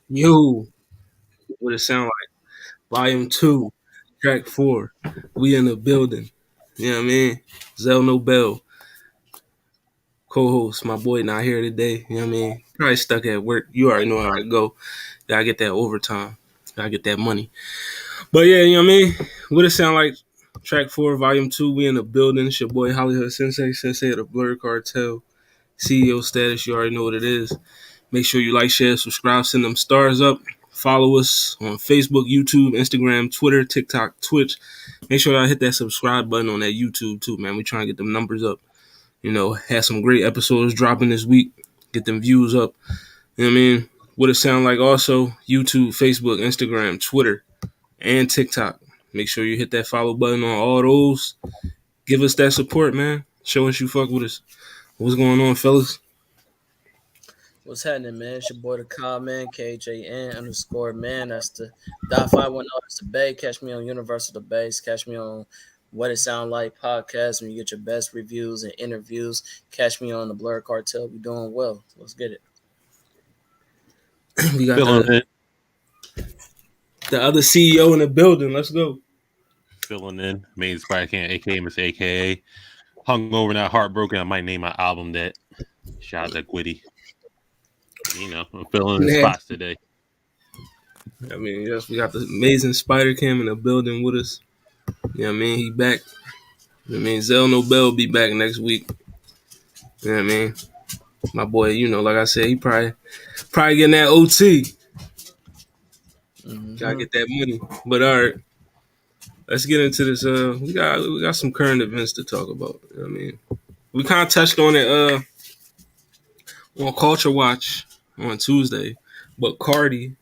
Yo, what it sound like? Volume 2, Track 4. We in the building. You know what I mean? Zell Nobel, co-host. My boy not here today. You know what I mean? Probably stuck at work. You already know how it go. Gotta get that overtime. Gotta get that money. But yeah, you know what I mean? What it sound like? Track 4, Volume 2. We in the building. It's your boy Hollywood Sensei of the Blur Cartel. CEO status. You already know what it is. Make sure you like, share, subscribe, send them stars up. Follow us on Facebook, YouTube, Instagram, Twitter, TikTok, Twitch. Make sure y'all hit that subscribe button on that YouTube too, man. We trying to get them numbers up. You know, had some great episodes dropping this week. Get them views up. You know what I mean? What it sound like also, YouTube, Facebook, Instagram, Twitter, and TikTok. Make sure you hit that follow button on all those. Give us that support, man. Show us you fuck with us. What's going on, fellas? What's happening, man? It's your boy the Con Man, KJN_man. That's the .510. That's the Bay. Catch me on Universal the Base. Catch me on What It Sound Like podcast when you get your best reviews and interviews. Catch me on the Blur Cartel. We doing well. Let's get it. We got Filling in, the other CEO in the building. Let's go. filling in. Main Spider Can, aka Mr. AKA. Hungover, not heartbroken. I might name my album that. Shout out to Gwitty. You know, I'm filling in the Yeah. spots today. I mean, yes, we got the amazing Spider Cam in the building with us. You know what I mean? He back. You know what I mean? Zell Nobel be back next week. You know what I mean? My boy, you know, like I said, he probably getting that OT. Gotta get that money. But all right, let's get into this. We got some current events to talk about. You know what I mean? We kind of touched on it on Culture Watch on Tuesday, but Cardi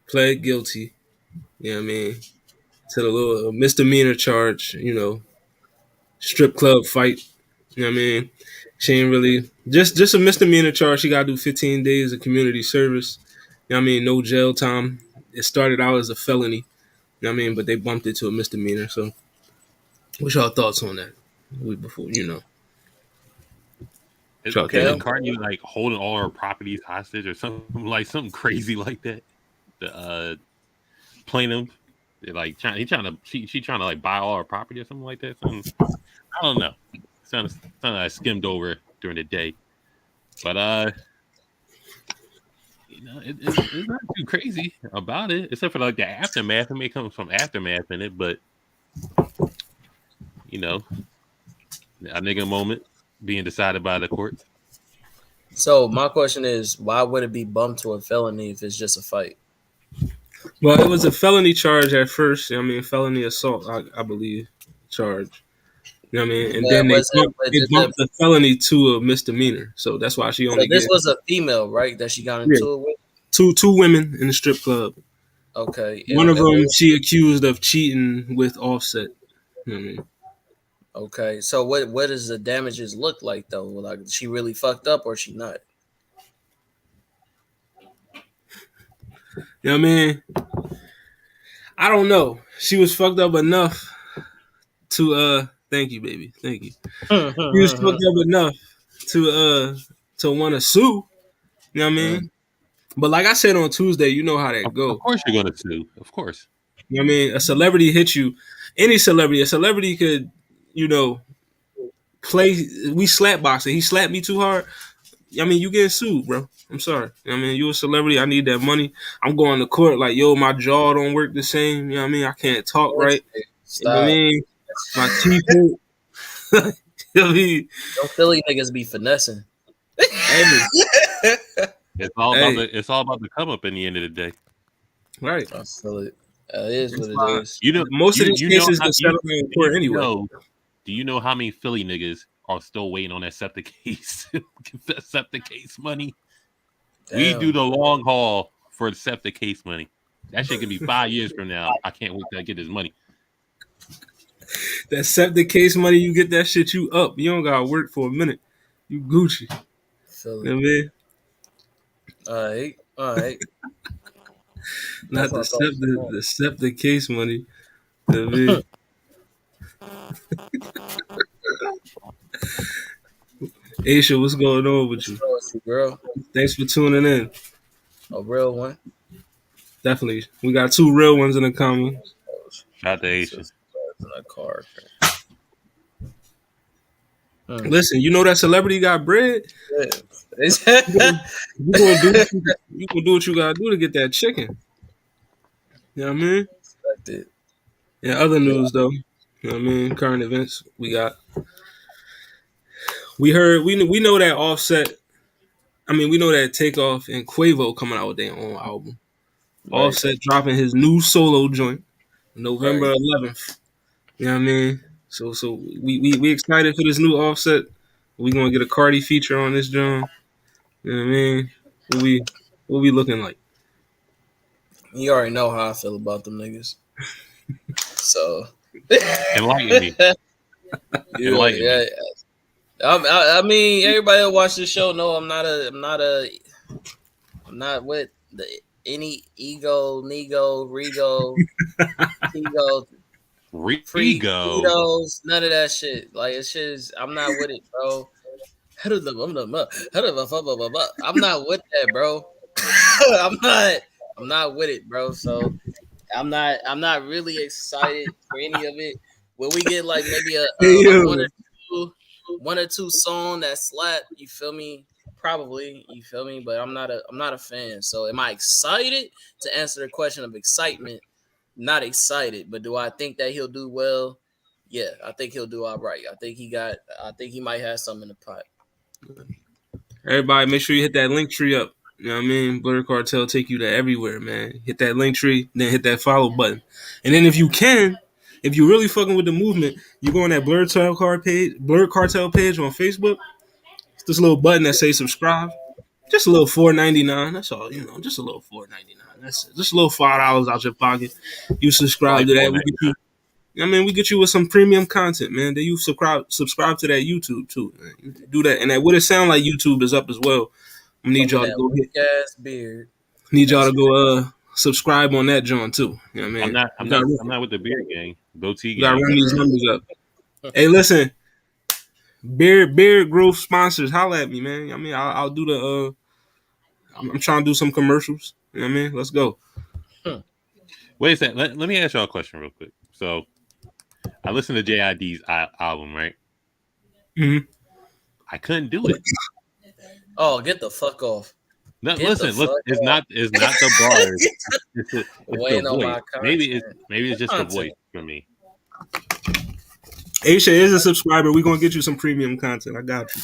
pled guilty. You know what I mean? To the little misdemeanor charge. You know, strip club fight. You know what I mean? She ain't really just a misdemeanor charge. She got to do 15 days of community service. You know what I mean? No jail time. It started out as a felony. You know what I mean? But they bumped it to a misdemeanor. So, what's y'all thoughts on that? Before you know, y'all Isn't think? Cardi like holding all her properties hostage or something crazy like that? The plaintiff, she trying to like buy all her property or something like that. I don't know. Something I skimmed over during the day, but you know, it's not too crazy about it, except for like the aftermath. It may come from aftermath in it, but you know, a nigga moment being decided by the courts. So my question is, why would it be bumped to a felony if it's just a fight? Well, it was a felony charge at first. I mean, felony assault, I believe, charge. You know what I mean? And But then was it? But they did bumped the felony to a misdemeanor. So that's why she so only this get was a female, right? That she got yeah, into it with. two women in the strip club. Okay, One of and them she accused of cheating with Offset. You know what I mean? okay. So what does the damages look like though? Like she really fucked up or she not? You know what I mean? I don't know. She was fucked up enough to thank you, baby. Thank you. She was fucked up enough to want to sue. You know what I mean? But like I said on Tuesday, you know how that Of go. course, you're gonna sue. Of course. You know what I mean? A celebrity hits you. Any celebrity. A celebrity could, you know, play. We slap boxing. He slapped me too hard. I mean, you getting sued, bro. I'm sorry. You know what I mean, you a celebrity. I need that money. I'm going to court like, yo, my jaw don't work the same. You know what I mean? I can't talk right. You know what I Stop. mean? My teeth hurt. You know what I mean? Don't Philly niggas be finessing. Hey, hey, It's all about the come up in the end of the day. right. I feel it. It is That's what it why is. You know, most of these you know cases how get settled in court anyway. do you know how many Philly niggas are still waiting on that septic case? That septic case money. We Damn. do the long haul for the septic case money. That shit can be 5 years from now. I can't wait to get this money. That septic case money, you get that shit, you up. You don't gotta work for a minute. You Gucci. Feel You know it. what I mean? All right. Not That's my thoughts. the septic case money. You know what I mean? Aisha, what's going on with What's you? wrong with you, girl? Thanks for tuning in. A real one. Definitely, we got two real ones in the comments. Shout out to It's Asian. just in a car. Listen, you know that celebrity got bread. Yeah. You gonna do what you gonna do what you gotta do to get that chicken. You know what I mean? In other news, though, you know what I mean? Current events, we heard we know that Offset. I mean, we know that Takeoff and Quavo coming out with their own album. Right. Offset dropping his new solo joint November Right. 11th. You know what I mean? So we excited for this new Offset. We gonna get a Cardi feature on this joint. You know what I mean? What we looking like? You already know how I feel about them niggas. So Enlighten me. Enlighten yeah. me. I mean, everybody that watch this show know I'm not with any ego, nego, rego, ego, free Rigo. Cheetos, none of that shit. Like it's just I'm not with it, bro. I'm not with that, bro. I'm not with it, bro. So I'm not really excited for any of it. Will we get like maybe Hey a yo, one or two song that slap? You feel me? Probably, you feel me? But I'm not a fan. So am I excited to answer the question of excitement? Not excited, but do I think that he'll do well? Yeah, I think he'll do all right. I think he might have something in the pot. everybody, make sure you hit that link tree up. You know what I mean? Blur Cartel take you to everywhere, man. Hit that link tree, then hit that follow button, and then if you can, if you really fucking with the movement, you go on that Blur Cartel page on Facebook. It's this little button that says subscribe. Just a little $4.99. That's all, you know. Just a little $4.99. That's it. Just a little $5 out your pocket. You subscribe Like to that. We get 4.99. you. I mean, we get you with some premium content, man. Then you subscribe to that YouTube too. Man. Do that, and that would it sound like YouTube is up as well. I need Some of y'all to that go hit. weak ass beard. Need y'all That's to go subscribe on that John too. You know what I I'm mean? not. I'm We got not. I'm not with the beer gang. Goatee we got to gang. run these numbers up. Hey, listen, beer growth sponsors, holla at me, man. I mean, I'll do the. I'm trying to do some commercials. You know what I mean? Let's go. Wait a second. Let me ask y'all a question real quick. So I listened to JID's album, right? Mm-hmm. I couldn't do it. Oh, get the fuck off. No, Get the listen. fuck It's off. not. It's not the bars. It's the Waiting on voice. my content. Maybe it's just the voice Content. for me. Aisha is a subscriber. We're gonna get you some premium content. I got you.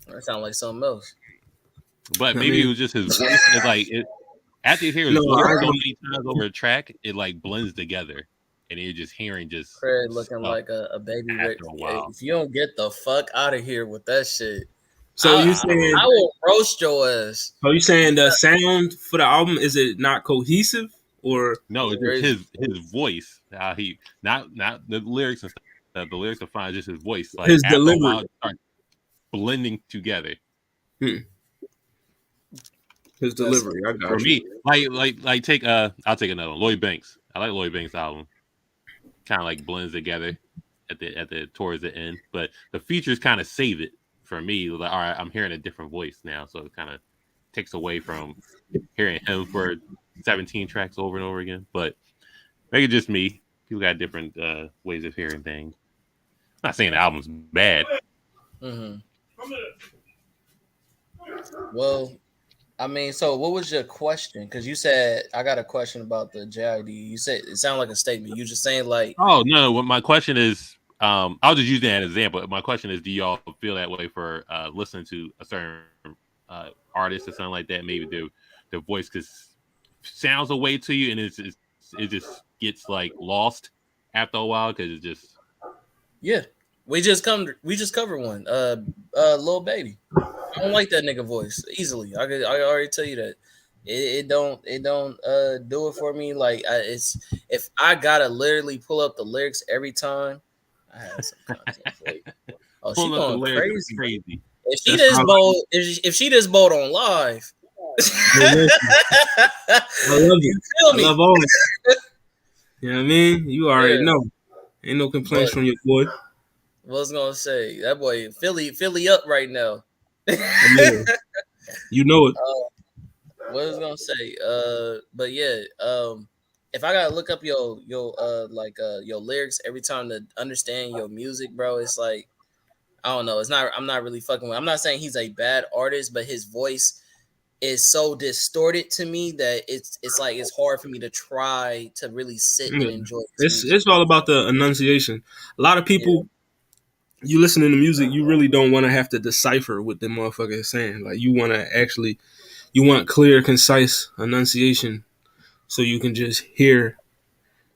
That sound like something else. But I maybe it mean, was just his voice. It's like after you hear his no, voice I so many times over a track, it like blends together, and you're just hearing just Craig looking stuff like a baby Rick. after a while. If you don't get the fuck out of here with that shit, so I, you I don't know. I saying will roast your ass. so you saying the sound for the album is it not cohesive or No, it's just Crazy. his voice. How he not the lyrics and stuff. The lyrics are fine, just his voice. Like his after a delivery? while, it starts blending together. His That's delivery. I got For you. me, like take I'll take another one. Lloyd Banks. I like Lloyd Banks' album. Kind of like blends together at the towards the end, but the features kind of save it for me. Like, all right, I'm hearing a different voice now, so it kind of takes away from hearing him for 17 tracks over and over again. But maybe just me. People got different ways of hearing things. I'm not saying the album's bad. Mm-hmm. Well, I mean, so what was your question? Because you said I got a question about the JID. You said it sounded like a statement. You just saying like, Oh no! What my question is, I'll just use that as an example. My question is, do y'all feel that way for listening to a certain artist or something like that? Maybe their voice sounds a way to you, and it just gets like lost after a while because it's just yeah, we just covered one. Lil Baby. I don't like that nigga voice easily. I already tell you that. It don't do it for me. Like it's if I gotta literally pull up the lyrics every time. I have some content for you. Oh, she pulling up the going lyrics is crazy. crazy. If she That's this how- bold, if she this bold on live, Hey, listen, I love you you. feel I me? love all that. You know what I mean? You already Yeah. know. Ain't no complaints But from your boy. what I was gonna say, that boy Philly up right now. Yeah. You know it. what was I gonna say? But yeah, if I gotta look up your lyrics every time to understand your music, bro, it's like I don't know. It's not. I'm not really fucking with. I'm not saying he's a bad artist, but his voice is so distorted to me that it's like it's hard for me to try to really sit Yeah. and enjoy his It's music. it's all about the enunciation. A lot of Yeah. people, you listening to music, you really don't want to have to decipher what the motherfucker is saying. Like you want to actually, you want clear, concise enunciation, so you can just hear.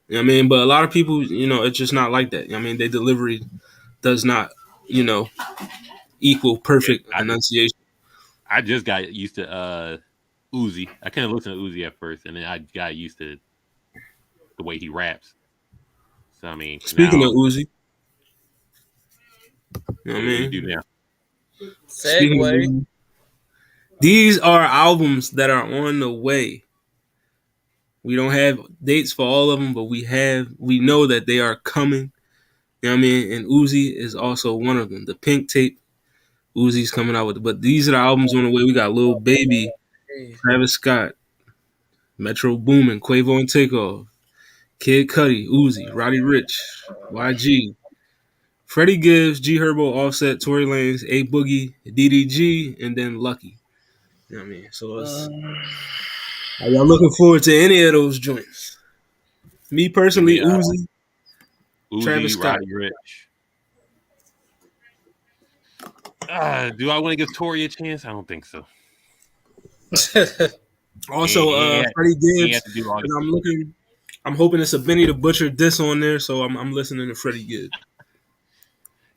You know what I mean, but a lot of people, it's just not like that. You know what I mean, their delivery does not, you know, equal Yeah, perfect enunciation. I just got used to Uzi. I couldn't listen to Uzi at first, and then I got used to the way he raps. So I mean, Speaking of now Uzi, you know what I what do you do mean. now? Speaking of Segue. Uzi, these are albums that are on the way. We don't have dates for all of them, but we know that they are coming. You know what I mean? And Uzi is also one of them. The Pink Tape, Uzi's coming out with it. But these are the albums on the way. We got Lil Baby, Travis Scott, Metro Boomin, Quavo and Takeoff, Kid Cudi, Uzi, Roddy Rich, YG, Freddie Gibbs, G Herbo, Offset, Tory Lanez, A Boogie, DDG, and then Lucky. You know what I mean? So are y'all looking forward to any of those joints? Me Give personally, me Uzi, Travis Uzi, Scott. Roddy Rich. Do I want to give Tory a chance? I don't think so. Also, Freddie He Gibbs, had to do all. and I'm hoping it's a Benny the Butcher diss on there, so I'm listening to Freddie Gibbs.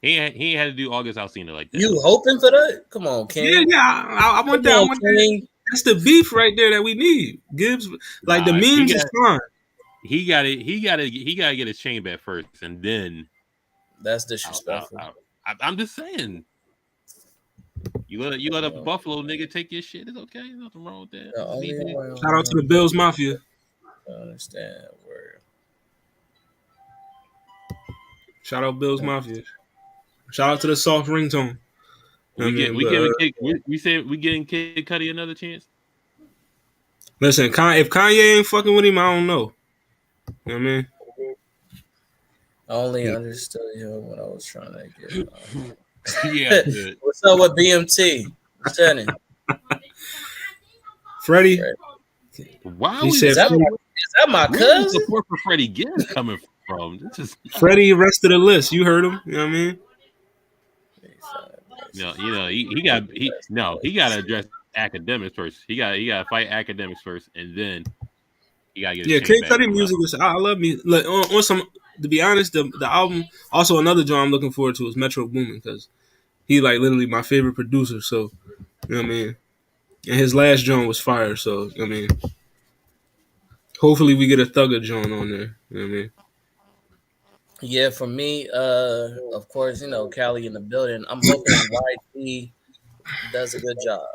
He had to do August Alsina like that. You hoping for that? Come on, Yeah, King. yeah, I want Come that. I on, want that. King. That's the beef right there that we need. Gibbs, like the Nah, memes is fine. he got to get his chain back first, and then That's disrespectful. I'm just saying. You let a Buffalo nigga take your shit. It's okay. There's nothing wrong with that. The Just only leave it. way Shout out to the Bills Mafia. I understand where Shout out Bills Mafia. Shout out to the soft ringtone. You know what I mean, We but giving Kid, we said we getting Kid Cudi another chance. listen, if Kanye ain't fucking with him, I don't know. You know what I mean? I only understood him when I was trying to get. Yeah, good. What's up with BMT? What's happening? Freddie, Why he we? said Is that my Where's the cousin? support for Freddie Gibbs coming from? This is Freddie rest of the list. You heard him. You know what I mean? he got to address academics first. He got to fight academics first, and then he got to get his Yeah, chain Kid back. Cudi music is. I love me. Like, on some. To be honest, the album. Also, another joint I'm looking forward to is Metro Boomin because he like literally my favorite producer. So you know what I mean. And his last joint was fire. So you know what I mean. Hopefully we get a Thugger joint on there. You know what I mean. Yeah, for me, of course, Cali in the building. I'm hoping YG does a good job.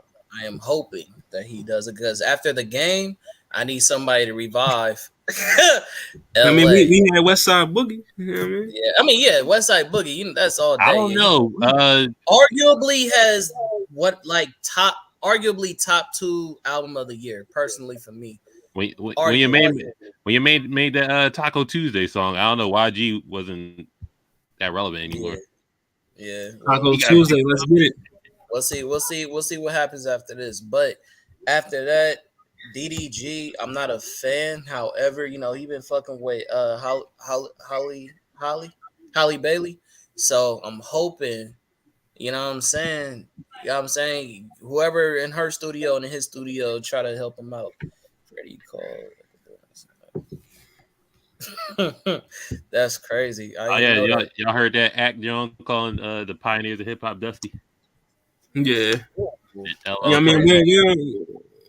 I am hoping that he does it because after the game, I need somebody to revive I mean, LA. we had Westside Boogie. You know what I mean? Yeah, I mean, yeah, Westside Boogie. That's all I day. don't And know. arguably has arguably top two album of the year, personally for me. When you made that Taco Tuesday song, I don't know why G wasn't that relevant anymore. Yeah. Taco Tuesday, let's get it. We'll see what happens after this. But after that, DDG, I'm not a fan. However, he been fucking with Holly Bailey. So I'm hoping, you know what I'm saying? You know what I'm saying? Whoever in her studio and in his studio try to help him out. Freddie called. That's crazy. Oh yeah, y'all heard that Act Young calling the pioneers of hip hop Dusty. Yeah. Yeah, I mean,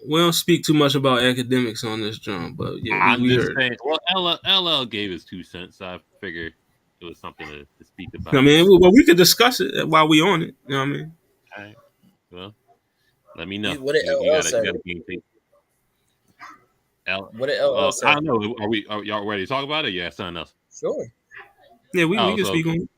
we don't speak too much about academics on this joint, but yeah, I'm we just heard. saying. Well, LL gave his 2 cents, so I figured it was something to speak about. I mean, well, we could discuss it while we on it. You know what I mean? All right. Well, let me know. What did LL say? What did LL say? I don't know. Are y'all ready to talk about it? Yeah, something else. Sure. Yeah, we can speak on it.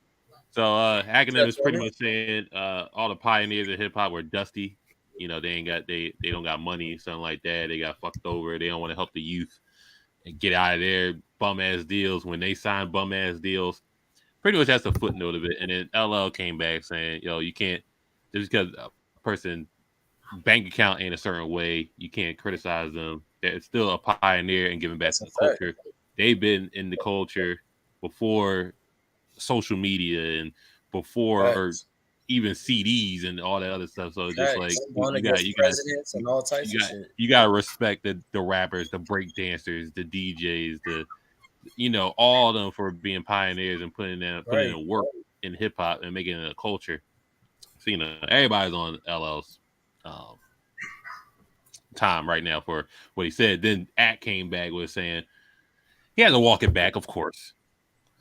So academics pretty much saying all the pioneers of hip hop were Dusty they ain't got they don't got money, something like that. They got fucked over. They don't want to help the youth and get out of their bum ass deals when they sign bum ass deals. Pretty much that's a footnote of it. And then LL came back saying, "Yo, you can't just because a person bank account ain't a certain way, you can't criticize them. They're still a pioneer and giving back That's to a the fact. culture. They've been in the culture before social media and before Facts. even CDs and all that other stuff. So just like Facts. Going you against got presidents and all types you of got shit. you got to respect the rappers, the break dancers, the DJs, all of them for being pioneers and putting Right. in work in hip hop and making it a culture. So everybody's on LL's um, time right now for what he said. Then Act came back with saying he had to walk it back, of course.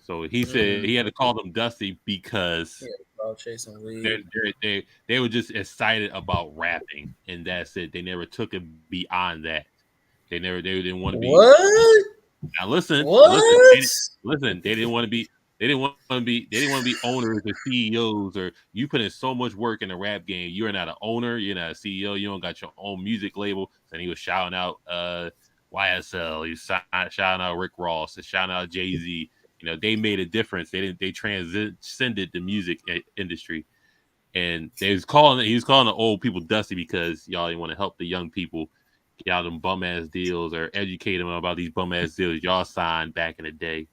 So he said Mm-hmm. he had to call them Dusty Yeah, because about chasing they weed. they were just excited about rapping, and that's it. They never took it beyond that. They didn't want to be. What? Now listen, What? listen. They didn't want to be. They didn't want to be owners or CEOs. Or you put in so much work in the rap game. You're not an owner. You're not a CEO. You don't got your own music label. And he was shouting out YSL. He was shouting out Rick Ross. And shouting out Jay Z. They made a difference. They didn't. They transcended the music industry. And he was calling the old people dusty because y'all didn't want to help the young people get out them bum ass deals or educate them about these bum ass deals y'all signed back in the day.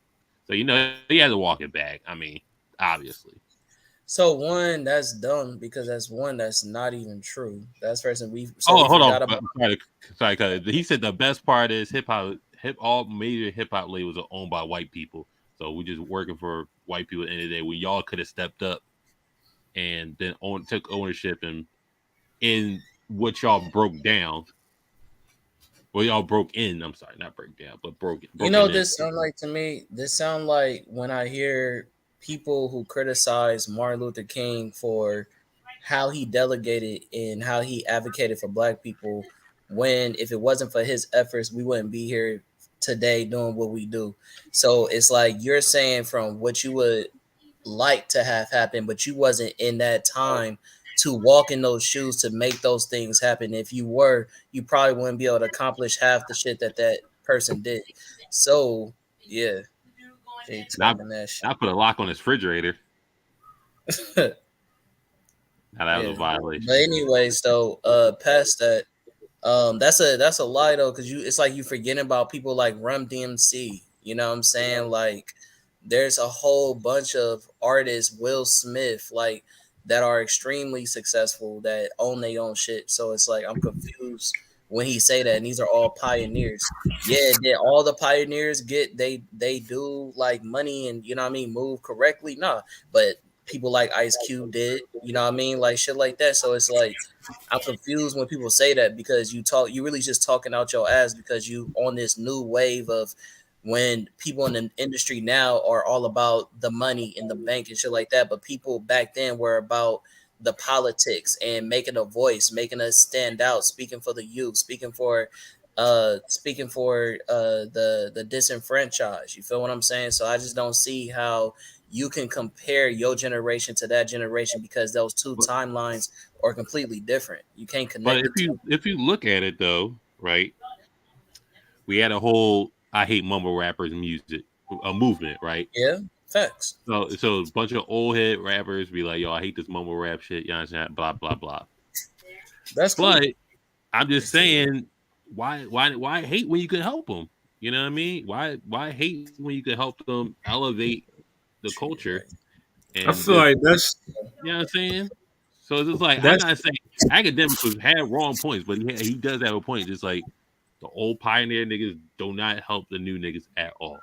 So he had to walk it back. I mean, obviously. So one, that's dumb because that's one that's not even true. That's first, and we Oh, hold on. forgot about. Sorry, cause he said the best part is all major hip hop labels are owned by white people. So we just working for white people at the end of the day when y'all could have stepped up and then took ownership and in what y'all broke down. Well, y'all broke in. I'm sorry, not break down, but broken in. This sound like to me. This sound like when I hear people who criticize Martin Luther King for how he delegated and how he advocated for Black people. When if it wasn't for his efforts, we wouldn't be here today doing what we do. So it's like you're saying from what you would like to have happen, but you wasn't in that time to walk in those shoes to make those things happen. If you were, you probably wouldn't be able to accomplish half the shit that that person did. So yeah, Jay Not talking that not put a lock on his refrigerator. shit. Now that was a Yeah. But violation. anyways, though, past that, that's a lie though, because you it's like you forgetting about people like Rum DMC. You know what I'm saying? Like, there's a whole bunch of artists, Will Smith, like that are extremely successful that own their own shit. So it's like I'm confused when he say that, and these are all pioneers. Yeah, did all the pioneers get they do like money and you know what I mean move correctly? Nah, but people like Ice Cube did, you know what I mean, like shit like that. So it's like I'm confused when people say that because you really just talking out your ass because you on this new wave of when people in the industry now are all about the money in the bank and shit like that. But people back then were about the politics and making a voice, making us stand out, speaking for the youth, speaking for the disenfranchised. You feel what I'm saying? So I just don't see how you can compare your generation to that generation because those two But, timelines are completely different. You can't but connect the two. if you look at it though, right? We had a whole I hate mumble rappers music a movement, right? Yeah, facts. So a bunch of old head rappers be like, yo, I hate this mumble rap shit, you understand? Blah blah blah. That's cool. But I'm just saying, why hate when you can help them? You know what I mean? Why hate when you can help them elevate the Shit, culture right. I and feel just like you know what I'm saying? So it's just like I'm that's not saying academics was had wrong points, but he does have a point. Just like the old pioneer niggas do not help the new niggas at all.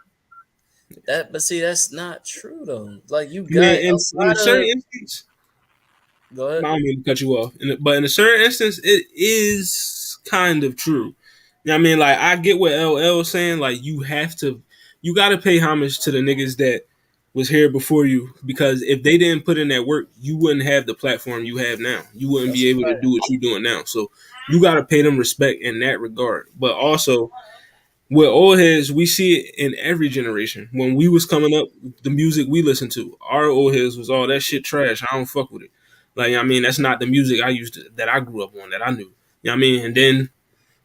That, but see, that's not true though. Like you I mean, got a in a lot certain of. instance, Go I ahead. don't mean to cut you off, but in a certain instance, it is kind of true. You know what I mean? Like, I get what LL was saying. Like, you got to pay homage to the niggas that was here before you because if they didn't put in that work, you wouldn't have the platform you have now. You wouldn't That's be a able to fact. do what you're doing now. So, you got to pay them respect in that regard. But also, with old heads, we see it in every generation. When we was coming up, the music we listened to, our old heads was all that shit trash. I don't fuck with it. Like, I mean, that's not the music that I grew up on, that I knew. You know what I mean? And then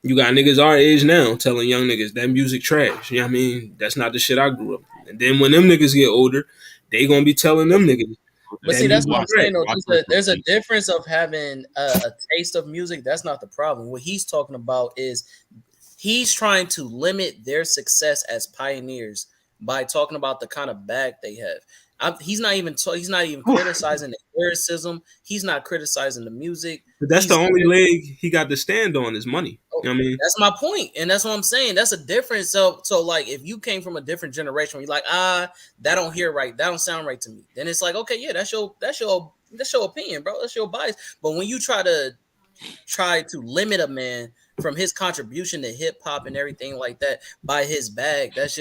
you got niggas our age now telling young niggas that music trash. You know what I mean? That's not the shit I grew up on. And then when them niggas get older, they gonna be telling them niggas But that see, that's music what I'm trash. saying. Though, Watch there's a difference of having a taste of music. That's not the problem. What he's talking about is he's trying to limit their success as pioneers by talking about the kind of bag they have. He's not even criticizing the lyricism. He's not criticizing the music. But that's the He's only leg he got to stand on is money. Oh, You know what I mean? that's my point, and that's what I'm saying. That's a difference. So like, if you came from a different generation, where you're like, that don't hear right, that don't sound right to me, then it's like, okay, yeah, that's your opinion, bro. That's your bias. But when you try to limit a man from his contribution to hip hop and everything like that by his bag, that's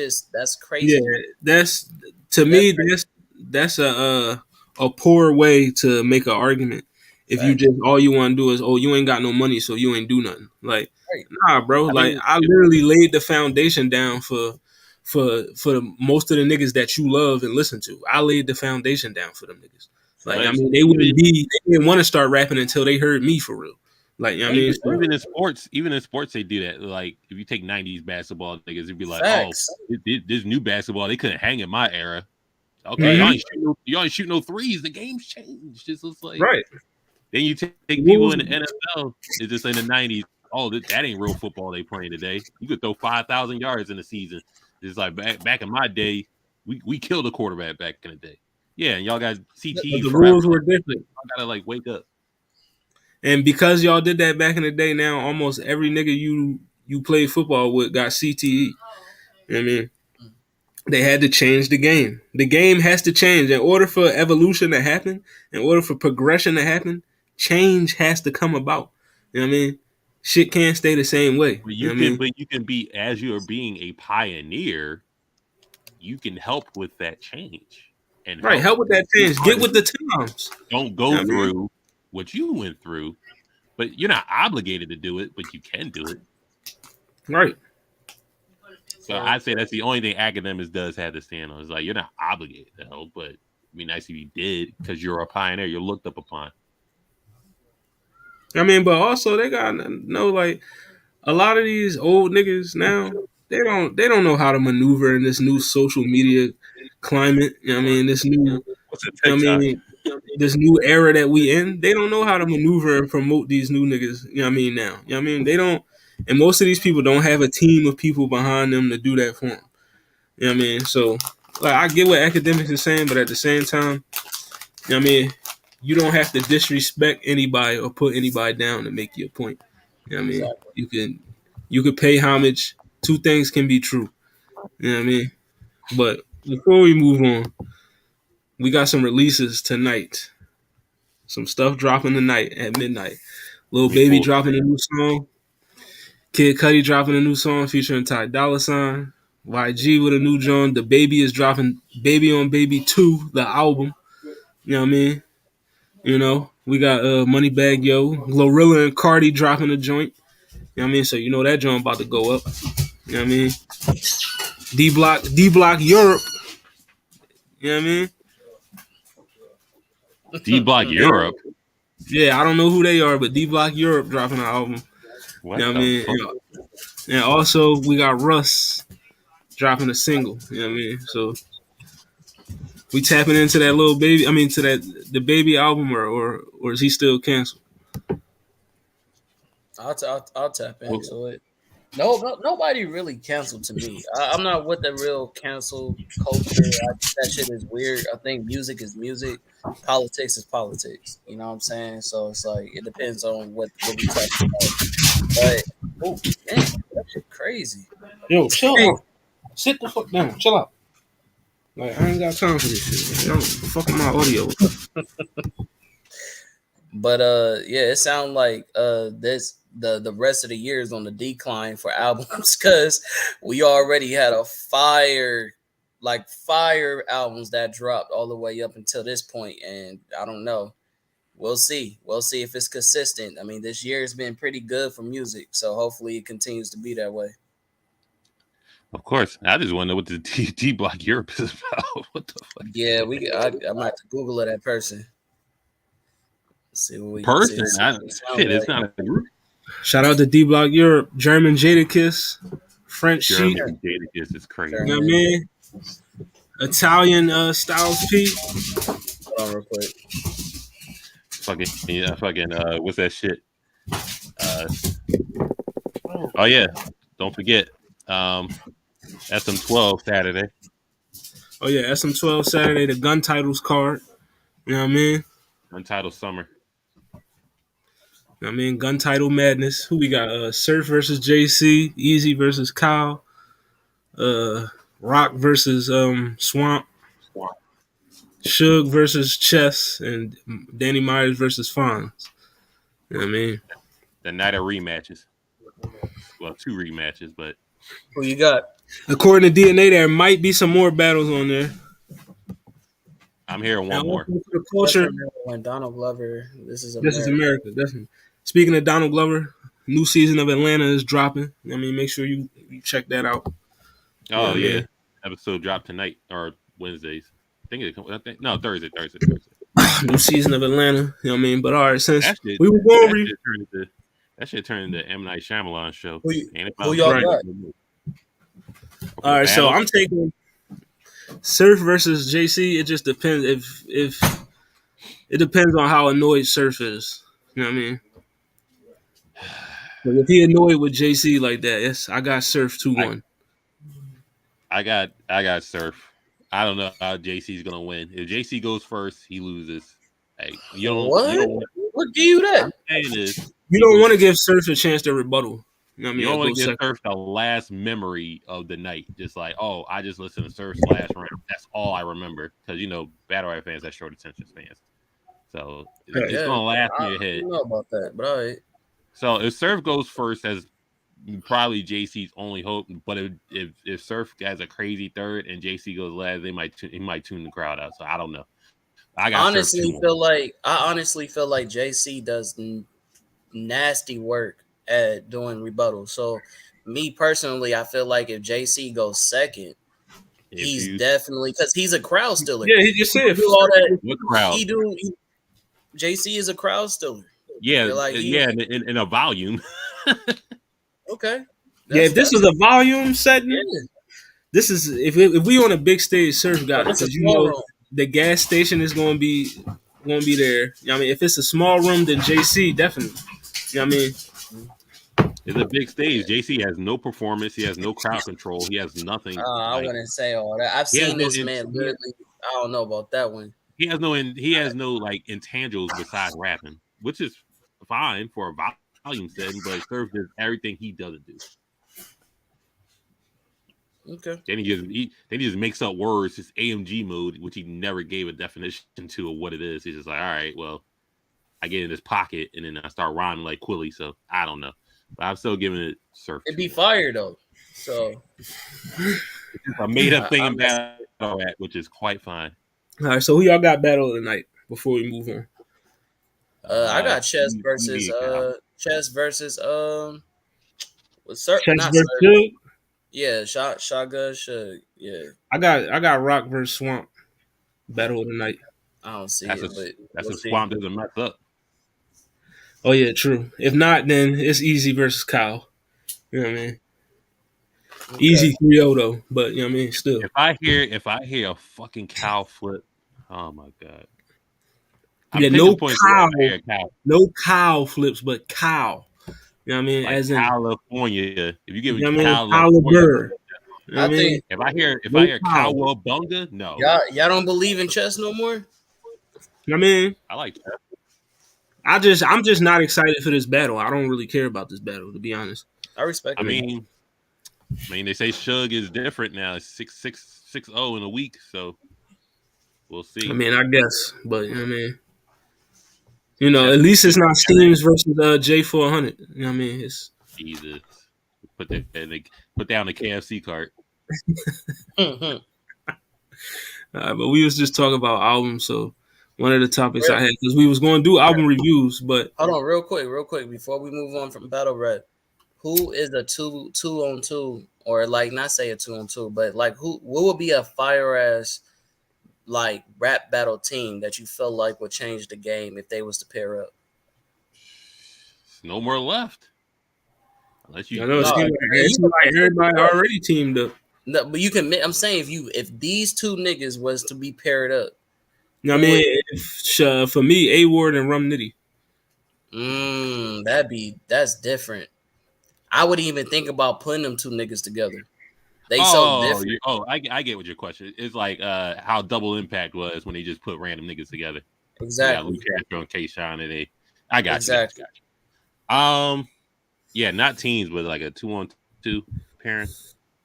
crazy. Yeah, that's to That's me crazy. that's a poor way to make an argument. If you Facts. just all you want to do is, oh, you ain't got no money, so you ain't do nothing. Like, Right. nah, bro. I Like, mean, I literally laid the foundation down for most of the niggas that you love and listen to. I laid the foundation down for them niggas. Like, I but mean, they didn't want to start rapping until they heard me for real. Like, you know what I mean? even So, even in sports, they do that. Like if you take '90s basketball niggas, it'd be like, oh, Facts. this new basketball, they couldn't hang in my era. Okay, Right. y'all ain't shooting no threes. The game's changed. It's just like right. then you take The people rules, in the NFL. It's just in the '90s. Oh, that ain't real football they playing today. You could throw 5,000 yards in a season. It's like back in my day, we killed a quarterback back in the day. Yeah, and y'all got but CTE the forever. rules were different. Y'all gotta like wake up. And because y'all did that back in the day, now almost every nigga you played football with got CTE. You know what I mean? They had to change the game. The game has to change. In order for evolution to happen, in order for progression to happen, change has to come about. You know what I mean? Shit can't stay the same way. You know what I mean? But you can be as you are being a pioneer, you can help with that change and Right, help help with that change. Get with the times. don't You go know what I mean? through what you went through, but you're not obligated to do it, but you can do it. Right. So I'd say that's the only thing academics does have to stand on. Is like you're not obligated to help, but it'd be nice if you did because you're a pioneer. You're looked up upon. I mean, but also they got no like a lot of these old niggas now, they don't know how to maneuver in this new social media climate. You know what I mean? This new What's a you know what I TikTok? mean, this new era that we in, they don't know how to maneuver and promote these new niggas, you know what I mean, now. You know what I mean? They don't, and most of these people don't have a team of people behind them to do that for them. You know what I mean? So like I get what academics is saying, but at the same time, you know what I mean, you don't have to disrespect anybody or put anybody down to make your point. You know what I mean? Exactly. You can pay homage. Two things can be true. You know what I mean? But before we move on, we got some releases tonight. Some stuff dropping tonight at midnight. Lil Me Baby pull. dropping a new song. Kid Cudi dropping a new song featuring Ty Dolla $ign. YG with a new joint. The Baby is dropping Baby on Baby 2, the album. You know what I mean? You know, we got Moneybag Yo, Glorilla and Cardi dropping a joint. You know what I mean? So you know that joint about to go up. You know what I mean? D Block Europe. You know what I mean? D Block Europe. Yeah, I don't know who they are, but D Block Europe dropping an album. You What know what I the mean? fuck? And also we got Russ dropping a single. You know what I mean? So we tapping into that little baby. I mean, to that the baby album, or is he still canceled? I'll tap Well, into it. No, nobody really canceled to me. I'm not with the real cancel culture. That shit is weird. I think music is music, politics is politics. You know what I'm saying? So it's like it depends on what we talking about. But oh man, that shit crazy. Yo, chill Hey, out. Sit the fuck down. Chill out. Like I ain't got time for this shit. Yo, fucking my audio. but yeah, it sounds like this the rest of the year is on the decline for albums because we already had a fire albums that dropped all the way up until this point, and I don't know. We'll see. We'll see if it's consistent. I mean, this year has been pretty good for music, so hopefully it continues to be that way. of course. I just want to know what the D Block Europe is about. What the fuck? Yeah, I'm gonna have to Google it that person. See what we see. Person, See what it sound shit, it's like. not a group. Shout out to D Block Europe, German Jadakiss, French Sheep. German Jadakiss is crazy. You know what I German. mean? Italian Styles P. Hold on, real quick. Fucking yeah, fucking what's that shit? Oh yeah, don't forget SM12 Saturday. Oh yeah, SM12 Saturday, the gun titles card. You know what I mean? Untitled Summer. You know what I mean? Gun title madness. Who we got? Surf versus JC, Easy versus Kyle, Rock versus Swamp, Suge versus Chess, and Danny Myers versus Fonz. You know what I mean? The night of rematches. Well, 2 rematches, but Who you got? According to DNA, there might be some more battles on there. I'm hearing one Now, more. for the culture, When Donald Glover, this is this is America. America. Definitely. Speaking of Donald Glover, new season of Atlanta is dropping. I mean, make sure you check that out. Oh Yeah, yeah, man. episode dropped tonight or Wednesdays. No, Thursday. New season of Atlanta. You know what I mean? But all right, since That shit, we were going that shit turned into M Night Shyamalan show. Who y'all Right. got? all right, so I'm taking Surf versus JC. It just depends if it depends on how annoyed Surf is. You know what I mean? Like if he annoyed with JC like that, yes, I got Surf 2-1. I got Surf. I don't know how JC's gonna win. If JC goes first, he loses. Hey, you don't. What give you that? I'm saying is You don't want to give Surf a chance to rebuttal. You know what I you mean? don't Go want to give second. Surf the last memory of the night. Just like, oh, I just listened to Surf's last round. That's all I remember. Because battle rap fans have short attention spans. So it's gonna last in your I head. don't know about that, but all right. So if Surf goes first, as probably JC's only hope. But if Surf has a crazy third and JC goes last, he might tune the crowd out. So I don't know. I got Surf I honestly feel like JC does nasty work at doing rebuttal. So me personally, I feel like if JC goes second, he's definitely because he's a crowd stiller. Yeah, he just said do all that. What crowd? JC is a crowd stiller. Yeah, in a volume. Okay. If this was a volume setting, Yeah. this is if we on a big stage, Surf got it because the gas station is going to be there. You know what I mean, if it's a small room, then JC definitely. You know what I mean? It's a big stage. JC has no performance. He has no crowd control. He has nothing. I wouldn't say all that. I've seen this man literally. I don't know about that one. He has no like intangibles besides rapping, which is fine for a volume setting, but Surf does everything he doesn't do. Okay. Then he just makes up words, his AMG mode, which he never gave a definition to of what it is. He's just like, all right, well, I get in his pocket and then I start rhyming like Quilly. So I don't know, but I'm still giving it Surf. It'd be fire though. So it's a made up thing in battle rap, which is quite fine. All right, so who y'all got battle of the night before we move on? I got Chess versus Chess versus Suge? Yeah, Shotgun Suge. Yeah. I got Rock versus Swamp battle of the night. I don't see that's we'll a Swamp doesn't mess up. Oh yeah, true. If not, then it's Easy versus Kyle. You know what I mean? Okay. Easy 3-0 though, but you know what I mean. Still, if I hear a fucking cow flip, oh my god. Yeah, no cow flips, but cow. You know what I mean? Like as in California. If you give me California, you know I think if I hear Cowabunga, no. Y'all don't believe in chess no more? I mean, I like chess. I'm just not excited for this battle. I don't really care about this battle, to be honest. I respect. I mean, they say Suge is different now. It's 6-0 in a week, so we'll see. I mean, I guess, but you know what I mean. You know, at least it's not Steams versus J400. You know what I mean? It's Jesus. Put down the KFC cart. But we was just talking about albums, so one of the topics I had because we was going to do album reviews, but hold on, real quick before we move on from battle rap, who is a 2-on-2 or like not say a 2-on-2, but like what would be a fire ass like rap battle team that you feel like would change the game if they was to pair up? No more left. Unless I you know it No, seems like everybody already teamed up. no, but you can. I'm saying if these two niggas was to be paired up, You know what I who would? mean? If, for me, A Ward and Rum Nitty. That's different. I wouldn't even think about putting them two niggas together. They so Oh, different. I get what your question. It's like how Double Impact was when they just put random niggas together. They got Luke Exactly. Castro and K Shine and they. I got you. Exactly. Yeah, not teams, but like a 2-on-2 pairing.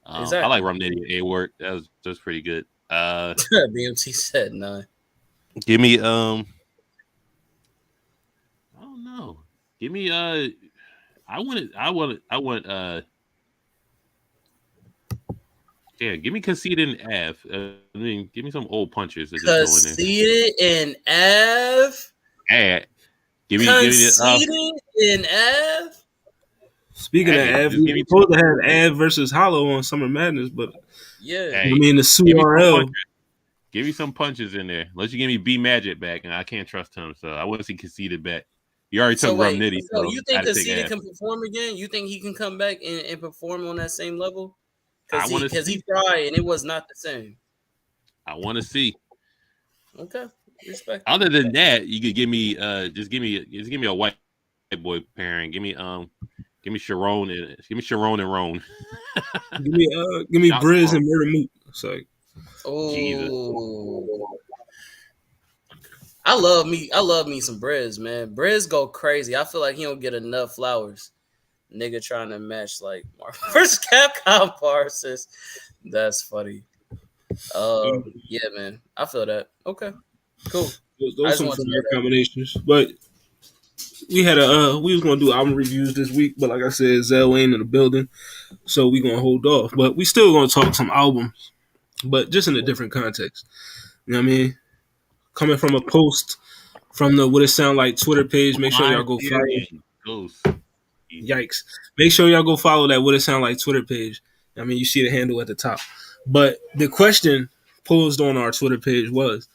I like Exactly. Rum Nitty and A Ward. That's pretty good. BMT said none. Give me I don't know. Give me yeah, give me Conceit and Av. I mean, give me some old punchers to just throw in there. Conceited in Av. Hey, give me Conceited in Av. Speaking of hey, Av, just we give me were supposed to have Av versus Hollow on Summer Madness, but Yeah. I hey, mean the give me some SURL. punches. Give me some punches in there. Unless you give me B Magic back, and I can't trust him, so I want to see Conceited back. You already So took Rum wait, Nitty, so so you I think had to take Conceited Av. can perform again? You think he can come back and perform on that same level? I want to Because he see. tried and it was not the same. I want to see. Okay, respect. Other than that, you could give me just give me a white boy pairing. Sharon and Roan. Give me Shout Briz out. and Murder Moot. So Jesus. Oh, I love me some Briz, man. Briz go crazy. I feel like he don't get enough flowers. Nigga trying to match like Marvel vs. Capcom parses. That's funny. Yeah, man. I feel that. Okay, cool. I those just some want to fire know that. combinations. But we was gonna do album reviews this week, but like I said, Zell ain't in the building, so we gonna hold off. But we still gonna talk some albums, but just in a different context. You know what I mean? Coming from a post from the What It Sound Like Twitter page, make sure y'all go follow. Hyperion Ghost. Yikes! Make sure y'all go follow that What It Sound Like Twitter page. I mean, you see the handle at the top. But the question posed on our Twitter page was,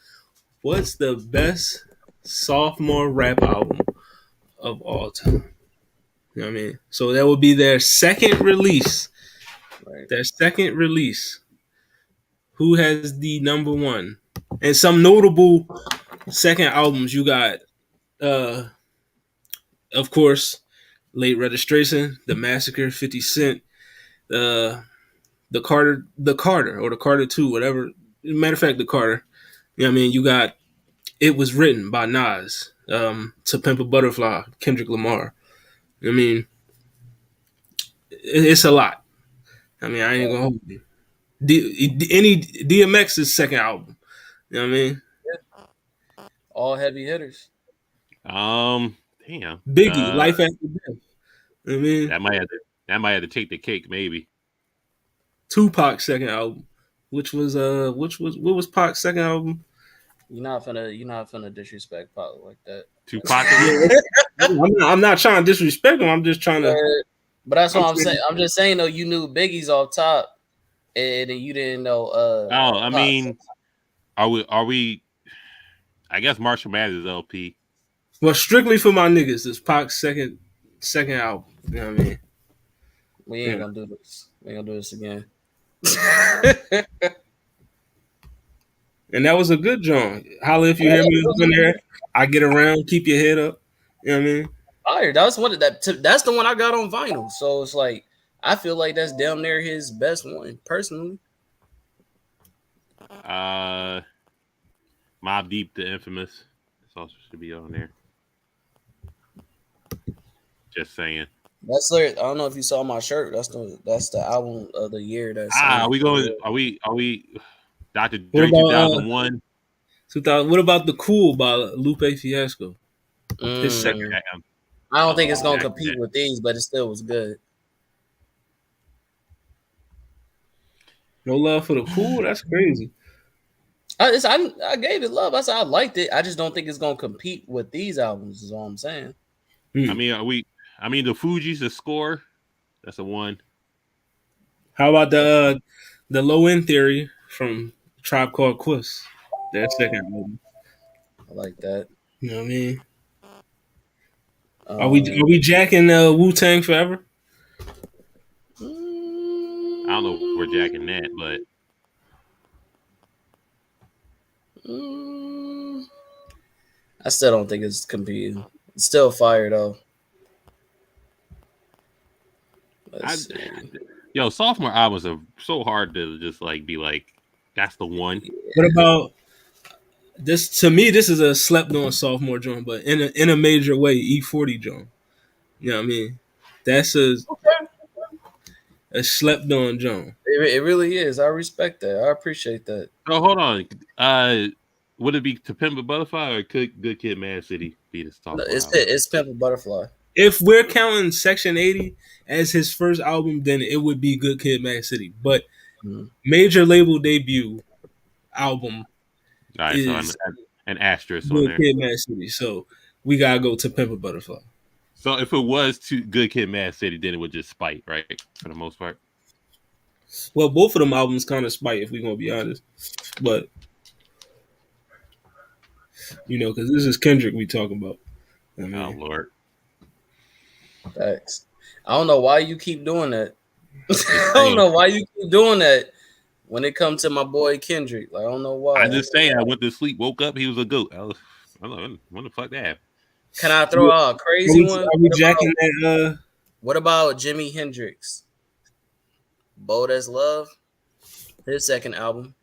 what's the best sophomore rap album of all time? You know what I mean? So that would be their second release. Right. Their second release. Who has the number one? And some notable second albums you got, uh, of course, Late Registration, The Massacre, 50 Cent, the Carter, or the Carter 2, whatever. Matter of fact, the Carter. You know what I mean? You got It Was Written by Nas, To Pimp a Butterfly, Kendrick Lamar. I mean, it's a lot. I mean, I ain't gonna hold you. Any DMX's second album. You know what I mean? All heavy hitters. Damn. Biggie, Life After Death. You know what I mean? That might have to take the cake, maybe. Tupac's second album, what was Pac's second album? You're not finna disrespect Pop like that. Tupac. I'm not trying to disrespect him. I'm just trying to. But that's I'm what I'm saying. saying, I'm just saying though, you knew Biggie's off top, and you didn't know. I Pac. mean, are we? I guess Marshall Mathers LP. well, strictly for my niggas, it's Pac's second album. You know what I mean? We ain't gonna do this. We ain't gonna do this again. And that was a good joint. Holla if you hear me in there. I get around, keep your head up. You know what I mean? Fire. That's one of that. That's the one I got on vinyl. So it's like I feel like that's damn near his best one, personally. Mobb Deep, the Infamous. This also should be on there. Just saying. That's I don't know if you saw my shirt. That's the album of the year. That's Are we going? Are we? Dr. What Dre about 2001. 2000? What about the Cool by Lupe Fiasco? His second. I don't think it's gonna compete with these, but it still was good. No love for the Cool. That's crazy. I gave it love. I said I liked it. I just don't think it's gonna compete with these albums. Is all I'm saying. I mean, the Fugees, the Score. That's a one. How about the Low End Theory from Tribe Called Quest? That second album. I like that. You know what I mean? Um, Are we jacking Wu Tang Forever? I don't know if we're jacking that, mm, but mm, I still don't think it's competing. It's still fire though. I, Let's see. yo, sophomore albums are so hard to just like be like, that's the one. What about this? To me, this is a slept on sophomore joint, but in a major way, E40 joint. You know what I mean? That's a slept on joint. It really is. I respect that. I appreciate that. Oh, hold on. Would it be To Pimp a Butterfly or could Good Kid, Mad City be the No, sophomore album? it's Pimp a Butterfly. If we're counting Section 80 as his first album, then it would be Good Kid, Mad City. But Mm. major label debut album All right, so is an asterisk on Good there. Kid, Mad City. So we gotta go to Pimp a Butterfly. So if it was to Good Kid, Mad City, then it would just spite, right? For the most part. Well, both of them albums kind of spite, if we're gonna be honest. But you know, because this is Kendrick we talking about. I Oh mean, Lord. Thanks. I don't know why you keep doing that. Just I don't saying. know why you keep doing that when it comes to my boy Kendrick. Like, I don't know why. I just saying I went to sleep, woke up, he was a goat. I don't know what the fuck that happened. Can I throw out a crazy one? are we jacking that? What about Jimi Hendrix? Bold as Love, his second album.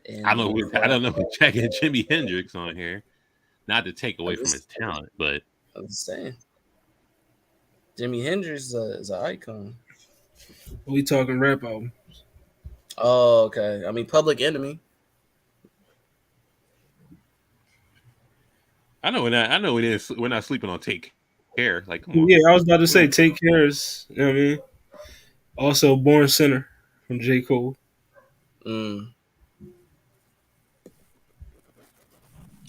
And I don't know if checking Jimi Hendrix on here. Not to take away from his talent, but I'm just saying. Jimi Hendrix is an icon. We talking rap album. Oh, okay. I mean, Public Enemy. I know we're not sleeping on Take Care. Like, come on. Yeah, I was about to say Take Care is, you know what I mean? Also Born Sinner from J. Cole. Mm.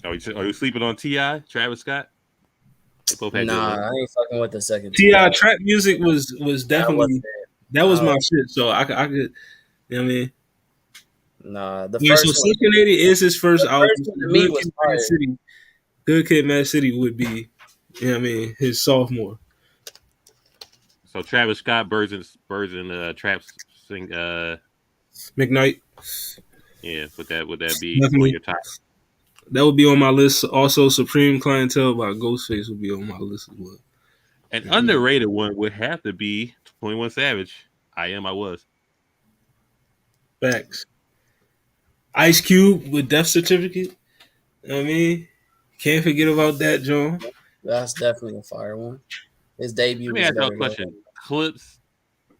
Are you sleeping on T.I., Travis Scott? They both had good Nah, ones. I ain't fucking with the second T.I. T.I. trap music was definitely that was my shit. So I could, you know what I mean? Nah, the Yeah, so first one. Section 80 is his first The album. first one to me was fire. Good Kid, Mad City would be, you know what I mean, his sophomore. So Travis Scott, Birds and Traps sing. McKnight. Yeah, would that be Definitely. on your top? That would be on my list. Also, Supreme Clientele by Ghostface would be on my list as well. An underrated one would have to be 21 Savage. I Was. Facts. Ice Cube with Death Certificate. You know what I mean? Can't forget about that, John. That's definitely a fire one. His Let debut me was ask y'all a better. question. Clips,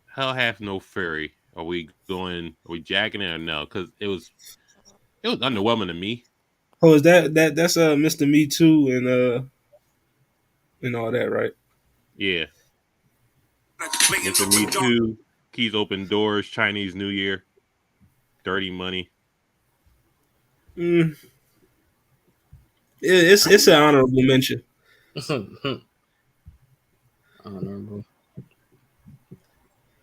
Hell Hath No Fury. Are we jacking it or no? Because it was underwhelming to me. Oh, is that's Mr. Me Too and all that, right? Yeah. Mr. Me Too, Keys Open Doors, Chinese New Year, Dirty Money. It's an honorable mention. Honorable.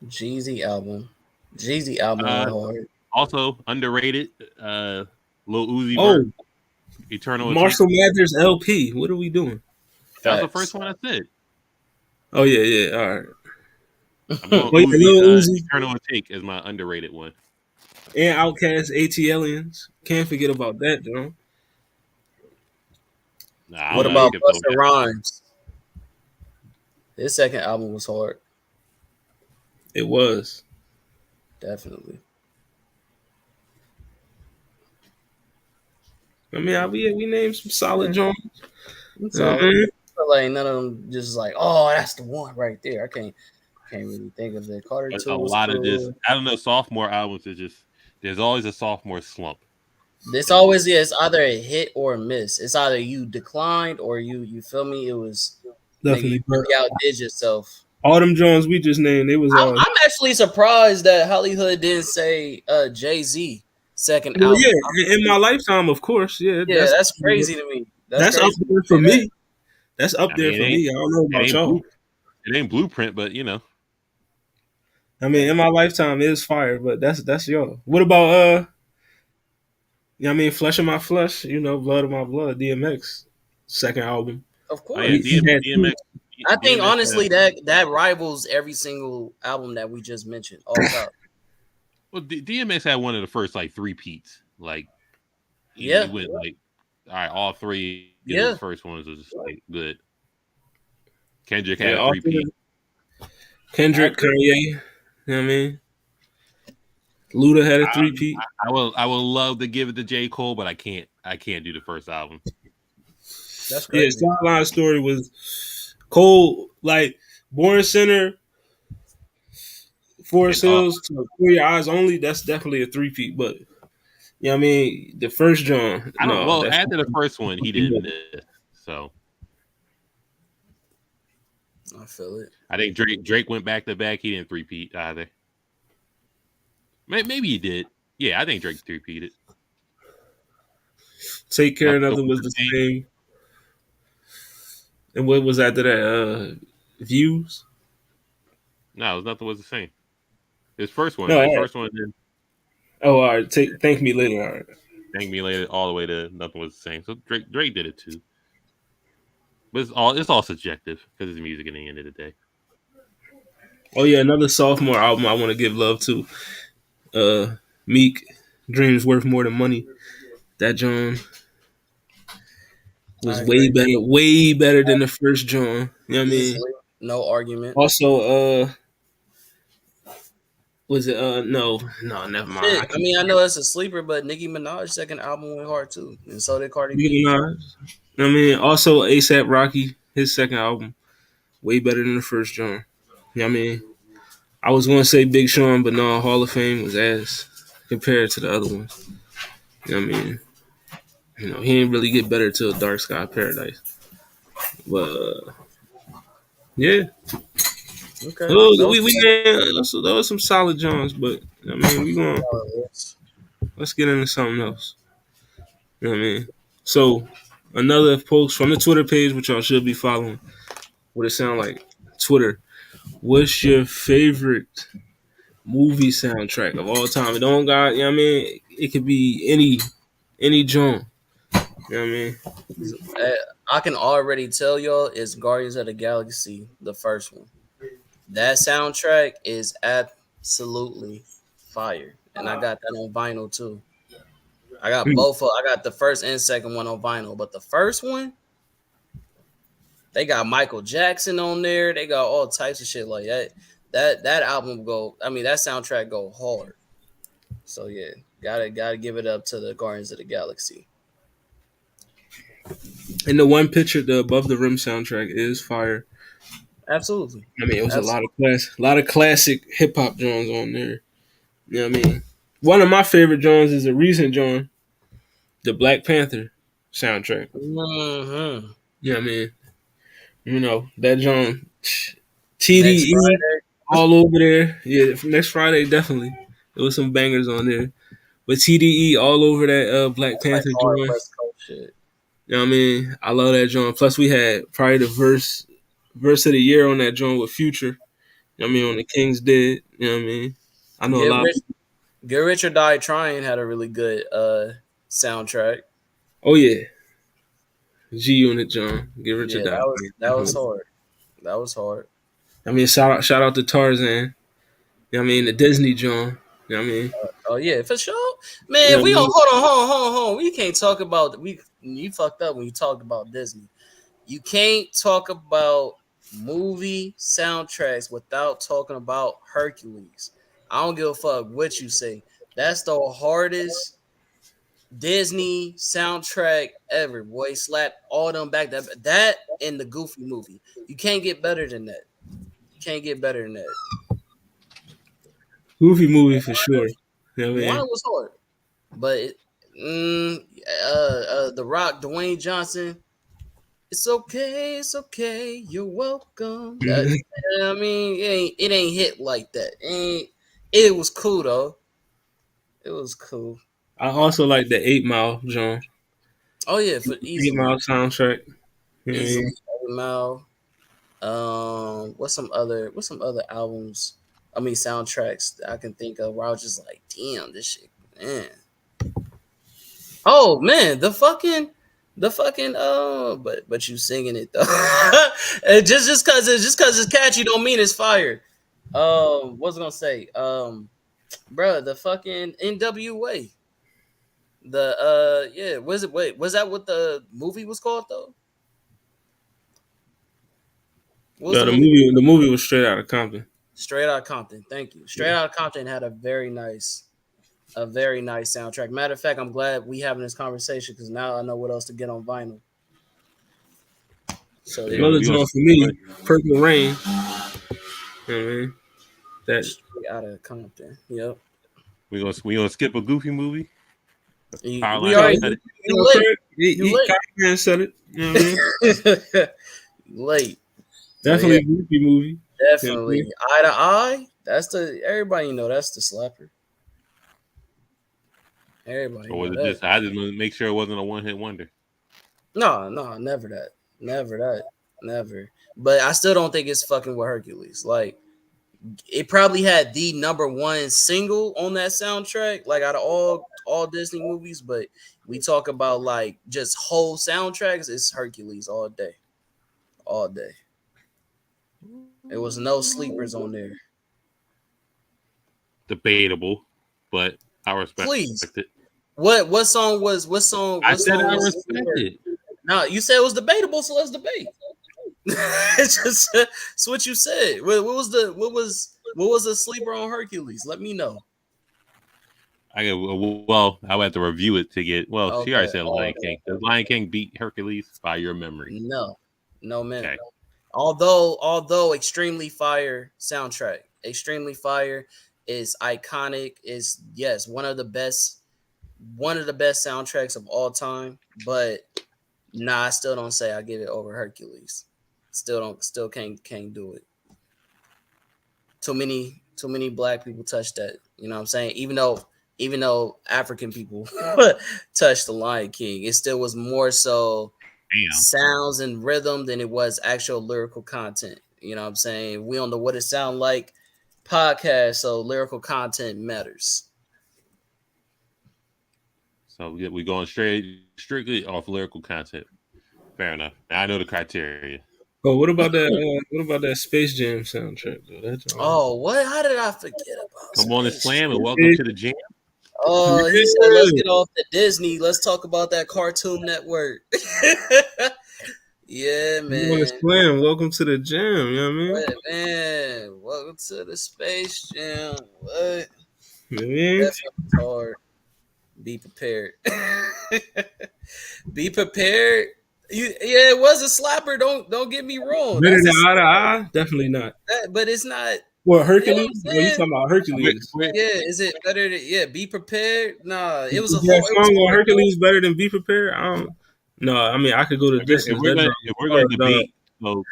Jeezy album. Jeezy album went hard. Also underrated. Lil Uzi Oh, Vert, Eternal. Marshall Mathers LP. What are we doing? That was the first one I said. Oh yeah. All right. I'm going Uzi, Eternal Take is my underrated one. And Outkast, AT Can't forget about that, John. Nah, What about Busta Rhymes? His second album was hard. It was. Definitely. I mean, we named some solid Jones. Like none of them just like, oh, that's the one right there. I can't really think of it. Carter But Two a was lot cool. of this, I don't know. Sophomore albums is just there's always a sophomore slump. This always is either a hit or a miss. It's either you declined or you feel me. It was definitely you outdid yourself. All them Jones we just named, it was. I'm actually surprised that Hollywood didn't say Jay-Z second album. Yeah, in my lifetime, of course. Yeah, that's crazy to me. That's crazy up there for me. That's up there for me. I don't know about y'all. It ain't Blueprint, but you know. I mean, in my lifetime it is fire, but that's yours. What about I mean, Flesh of My Flesh, Blood of My Blood, DMX second album. Of Oh yeah, course. He had two. DMX. I think DMX had, honestly that rivals every single album that we just mentioned off top. well, DMX had one of the first like three peats. Like he Yeah, went like, all right, all three of his yeah. first ones was just like good. Kendrick Yeah, had a all three three. peat. I Kendrick, agree. Kanye, you know what I mean? Luda had a three-peat. I will love to give it to J. Cole, but I can't. I can't do the first album. That's Yeah, crazy. Sideline Story was Cole, like Born Center, And Forest Hills to For Your Eyes Only. That's definitely a three-peat. But I mean, the first John, I don't. no, Well, that's after the first one, he didn't miss. So I feel it. I think Drake went back to back. He didn't three-peat either. Maybe he did. Yeah, I think Drake three-peated. Take Care Nothing Nothing was was the the same. same. And what was after that? Views. No, nothing was the same. His first one. No, His all right. first one. Then Oh, all right. Thank Me Later. All right. Thank Me Later, all the way to Nothing Was the Same. So Drake did it too. But it's all subjective because it's music at the end of the day. Oh yeah, another sophomore album I want to give love to. Meek, Dreams Worth More Than Money. That John I was agree. way better than the first John. You know what I mean? Easily, no argument. Also, was it no, never mind. I Shit, I can't. mean, I know it's a sleeper, but Nicki Minaj's second album went hard too, and so did Cardi Nicki B. Minaj. I mean, also ASAP Rocky, his second album, way better than the first John. You know what I mean? I was gonna say Big Sean, but no, Hall of Fame was ass compared to the other ones. You know what I mean? He didn't really get better till Dark Sky Paradise. But yeah, Okay, those, those those are some solid Johns. But I mean, let's get into something else. You know what I mean? So another post from the Twitter page, which y'all should be following. What it sound like? Twitter. What's your favorite movie soundtrack of all time? It don't got. You know what I mean? It could be any John. You know what I mean? uh, I can already tell y'all it's Guardians of the Galaxy, the first one. That soundtrack is absolutely fire, and I got that on vinyl too. I got Hmm. both. I got the first and second one on vinyl, but the first one, they got Michael Jackson on there. They got all types of shit like that. That album go. I mean, that soundtrack go hard. So yeah, gotta give it up to the Guardians of the Galaxy. And the one picture, the Above the Rim soundtrack is fire. Absolutely, I mean, it was absolutely. a lot of classic hip hop Johns on there. You know what I mean? One of my favorite Johns is a recent John, the Black Panther soundtrack. Mm-hmm. You know what I mean? That John, Next TDE Friday, all over there. Yeah, next Friday definitely. There was some bangers on there, but TDE all over that Black that's like Panther hard John. West Coast shit. You know what I mean? I love that John. Plus, we had probably the verse of the year on that John with Future. You know what I mean? On the King's Dead. You know what I mean? I know a Get lot. rich, Get Rich or Die Trying had a really good soundtrack. Oh yeah, G Unit John. Give her to Yeah, die. that was hard. That was hard. I mean, shout out to Tarzan. You know what I mean? The Disney John. You know what I mean? Oh yeah, for sure, You know man. what I We don't mean? hold on. We can't talk about we. You fucked up when you talked about Disney. You can't talk about movie soundtracks without talking about Hercules. I don't give a fuck what you say. That's the hardest Disney soundtrack ever. Boy, slap all them back. That and the Goofy movie. You can't get better than that. You can't get better than that. Goofy movie for sure. You know what I Moana mean? was hard, but The Rock, Dwayne Johnson. It's okay. You're welcome. I mean, it ain't hit like that. It was cool though. It was cool. I also like the 8 Mile John. Oh yeah, for 8 Mile easily, soundtrack. You know what I easily. mean? Now, what's some other albums? I mean, soundtracks that I can think of where I was just like, damn, this shit, man. Oh man, the fucking but you singing it though. And just cause it's catchy don't mean it's fire. What's I gonna say? Bro, the fucking NWA. The yeah, was it wait, was that what the movie was called though? What was Yeah, the the movie? movie was Straight Outta Compton. Straight Outta Compton. Thank you. Straight Yeah. Outta Compton had a very nice soundtrack. Matter of fact, I'm glad we having this conversation because now I know what else to get on vinyl. So We yeah, gonna Another we gonna joint for me, Purple Rain. You know what I mean? That Straight Outta Compton. Yep. we gonna skip a Goofy movie. We Powerline no, already said it. you late. You Copyman said it. You know what I mean? late. Late. But Definitely yeah, a goofy movie. You know what I definitely. mean? Eye to eye. That's the everybody know that's the slapper. Everybody Or was know it that. just I just wanted to make sure it wasn't a one hit wonder. No, no, never that. Never that. Never. But I still don't think it's fucking with Hercules. Like it probably had the number one single on that soundtrack, like out of all Disney movies, but we talk about like just whole soundtracks, it's Hercules all day. All day. There was no sleepers on there. Debatable, but I respect Please. it. What song was what song I what said song I was respect it. no, you said it was debatable, so let's debate. It's just it's what you said. What was the sleeper on Hercules? Let me know. I get well. I would have to review it to get. Well, she already Okay. said Lion King. Does Lion King beat Hercules by your memory? No. No man. Okay. Although extremely fire soundtrack, extremely fire is iconic, is yes, one of the best soundtracks of all time, but nah, I still don't say I give it over Hercules. Still can't do it. Too many black people touch that. You know what I'm saying? Even though African people touched the Lion King, it still was more so Damn. sounds and rhythm than it was actual lyrical content. You know what I'm saying? We don't know what it sound like podcast, so lyrical content matters. So we going strictly off lyrical content. Fair enough. Now I know the criteria. Oh, what about that? What about that Space Jam soundtrack? Though? That's Oh, what? How did I forget about Come on and Space slam Jam? and welcome to the jam. Oh, he said, "Let's get off the Disney. Let's talk about that Cartoon Network." Yeah, You want to man. slam? Welcome to the jam. You know what I mean? What, man, welcome to the Space Jam. What? You know what I mean? That's hard. Be prepared. Be prepared. Yeah, it was a slapper. Don't get me wrong. Better That's than a Eye to Eye? Definitely not. but it's not. Well, You know what Hercules? I'm Well, you saying? talking about Hercules? Yeah, is it better to be prepared? Nah, it was a Is whole. that It was song on hard. Hercules better than Be Prepared? I don't. No, I mean I could go to distance. That drum If we're is gonna hard, dog. debate, so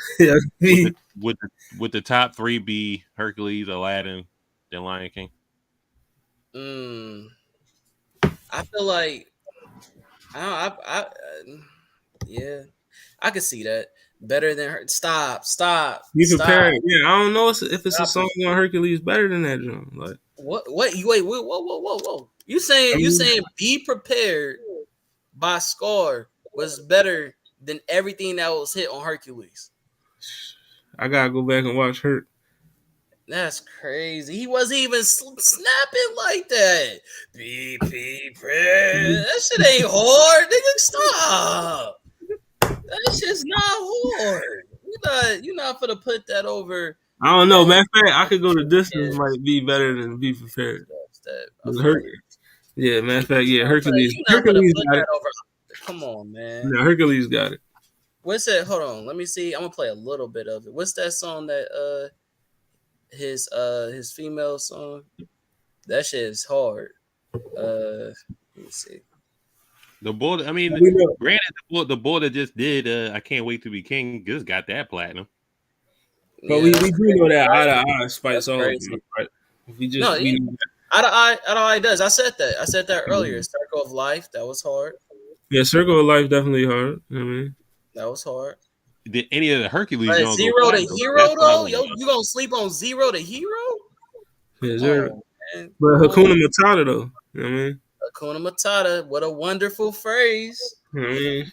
Yeah, would would the top three be Hercules, Aladdin, then Lion King? Mm, I feel like yeah, I could see that better than her. Stop. Be Prepared. Yeah, I don't know if it's a Stop song it. on Hercules better than that drum. Like, What? You wait. Whoa. You I mean, saying be prepared by Scar was better than everything that was hit on Hercules? I gotta go back and watch Hurt. That's crazy. He wasn't even snapping like that. Be prepared. That shit ain't hard. Nigga, stop. That shit's not hard. You not gonna put that over. I don't know. That, Matter of fact, I could go to distance yeah, might be better than Be Prepared. I But feel you. Yeah, matter of fact, yeah, Hercules. You not gonna Hercules put got it. that over. Come on, man. No, Hercules got it. What's that? Hold on. Let me see. I'm gonna play a little bit of it. What's that song that his female song? That shit is hard. Let me see. The boy, I mean, We know. granted, the boy that just did I Can't Wait to Be King just got that platinum. But Yeah, we that's do crazy, know that right? Eye to Eye spites That's all of crazy. them, right? If we No, just we know Out of eye does. I said that earlier. Circle of Life. That was hard. yeah, Circle of Life definitely hard. You know what I mean? That was hard. Did any of the Hercules But don't go Zero to platinum? Hero That's what I though, want yo, to know. you gonna sleep on Zero to Hero? Yes, Come sir. on, man. But Come Hakuna on. Matata though. You know what I mean? Hakuna Matata. What a wonderful phrase. You know what I mean?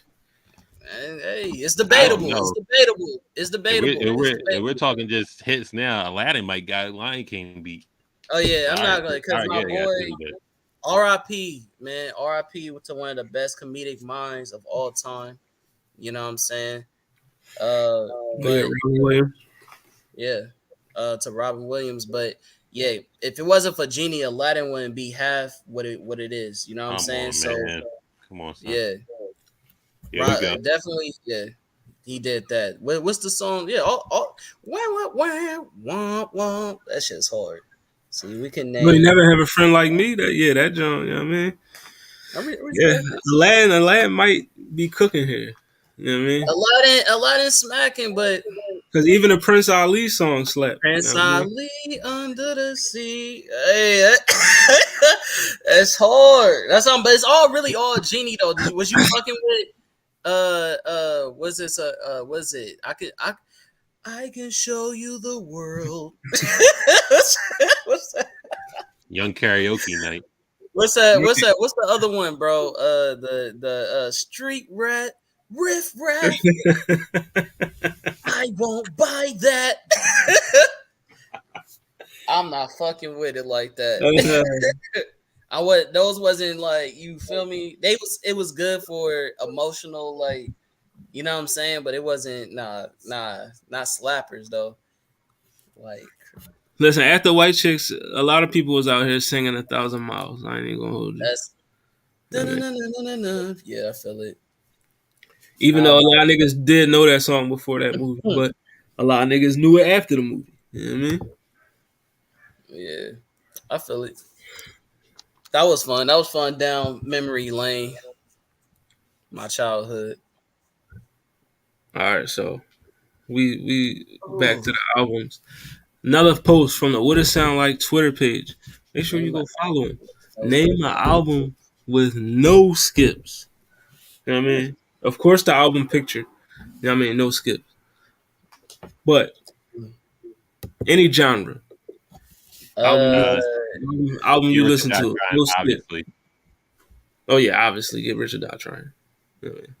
And hey, it's I don't debatable. It's know. debatable. It's If we're debatable. if It's we're if we're debatable. talking just hits now, Aladdin might got Lion King beat. Oh yeah, I'm All right, not gonna all because right, my yeah, you got boy two, but R.I.P. man, R.I.P. to one of the best comedic minds of all time. You know what I'm saying? Oh yeah, But Robin Williams. yeah, to Robin Williams. But yeah, if it wasn't for Genie, Aladdin wouldn't be half what it is. You know what I'm come saying? on, So man, come on, son. yeah, Here we go. definitely yeah. He did that. What's the song? Yeah, wah. That shit's hard. See, we can But you name. never have a friend like me. That John. You know what I mean? I Yeah, respect it. Aladdin might be cooking here. You know what I mean? Aladdin smacking, but Because even the Prince Ali song slept. You know Prince what I mean? Ali under the sea. Hey, that's hard. That's but it's all really all Genie though. Was you fucking with was this was it? I can show you the world. what's that? Young karaoke night. What's that? What's that? What's the other one, bro? The street rat riff raff. I won't buy that. I'm not fucking with it like that. I would those wasn't like you feel me. It was good for emotional like you know what I'm saying, but it wasn't not slappers though. Like Listen, after White Chicks, a lot of people was out here singing 1,000 miles. I ain't even gonna hold you. that's You know what I mean? yeah, I feel it. Even though a lot of niggas did know that song before that movie, Hmm. but a lot of niggas knew it after the movie. You know what I mean? Yeah, I feel it. That was fun. That was fun down memory lane. My childhood. All right, so we back Ooh. to the albums. Another post from the What It Sound Like Twitter page. Make sure you Name go my follow him. okay. Name an album with no skips. You know what I mean? Of course, the album picture. You know what I mean? No skips. But any genre, album Uh, Uh, album Get you Rich or listen Die to, Trying, no skip. obviously, Oh yeah, obviously, Get Rich or Die Trying. You know what I mean?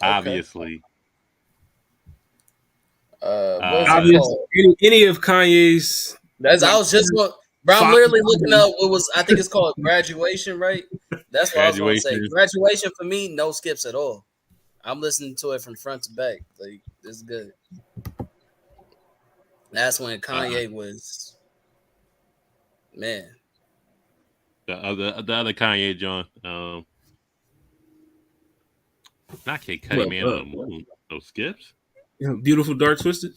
okay. obviously. What is it Uh, Obviously, called? any of Kanye's That's I like was just bro. I'm five literally looking albums. up what was I think it's called graduation, right? That's what I was gonna say. Graduation. Graduation for me, no skips at all. I'm listening to it from front to back. Like it's good. That's when Uh, Kanye was man. the other Kanye John. Not Kid Cudi, Well, man on the moon. No skips. Beautiful Dark Twisted.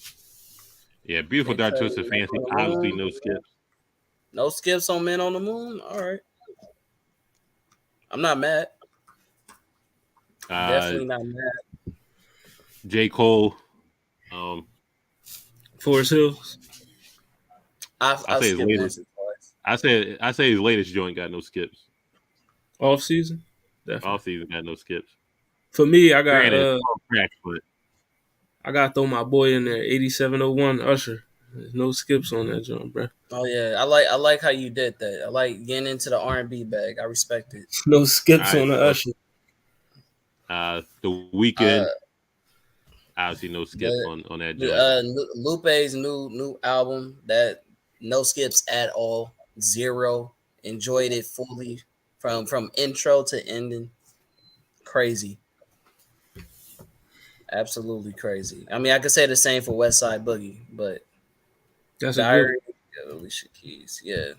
Yeah, beautiful Kid dark twisted Cudi, Man fancy. on the Obviously, Moon. no skips. No skips on Men on the Moon. All right, I'm not mad. Uh, Definitely not mad. J Cole. Um, Forest Hills. I I've say his skipped latest. once or twice. I say his latest joint got no skips. Off season. Off Definitely. season got no skips. For me, Granted, it's all crack, but I got to throw my boy in there. 8701 Usher. There's no skips on that joint, bro. Oh yeah, I like how you did that. I like getting into the R&B bag. I respect it. No all skips right. on the So, Usher. the weekend, obviously no skips The on that joint. Lupe's new album that no skips at all, zero. Enjoyed it fully from intro to ending. Crazy, absolutely crazy. I mean, I could say the same for Westside Boogie, but That's a good one. Diary of Alicia Keys, yeah,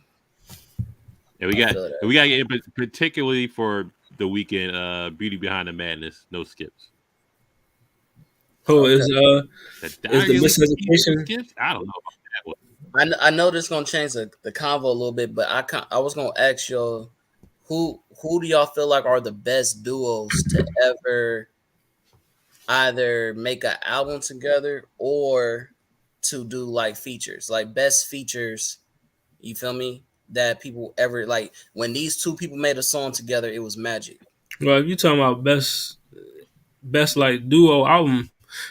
And we I got feel that. and we got particularly for the weekend. Beauty Behind the Madness, no skips. Oh, Okay, The is the Diary of Alicia Keys, no miseducation? skips. I don't know about that one. I know this gonna change the convo a little bit, but I was gonna ask y'all who do y'all feel like are the best duos to ever either make an album together or to do like features, like best features. You feel me? That people ever like when these two people made a song together, it was magic. Well, if you talking about best like duo album,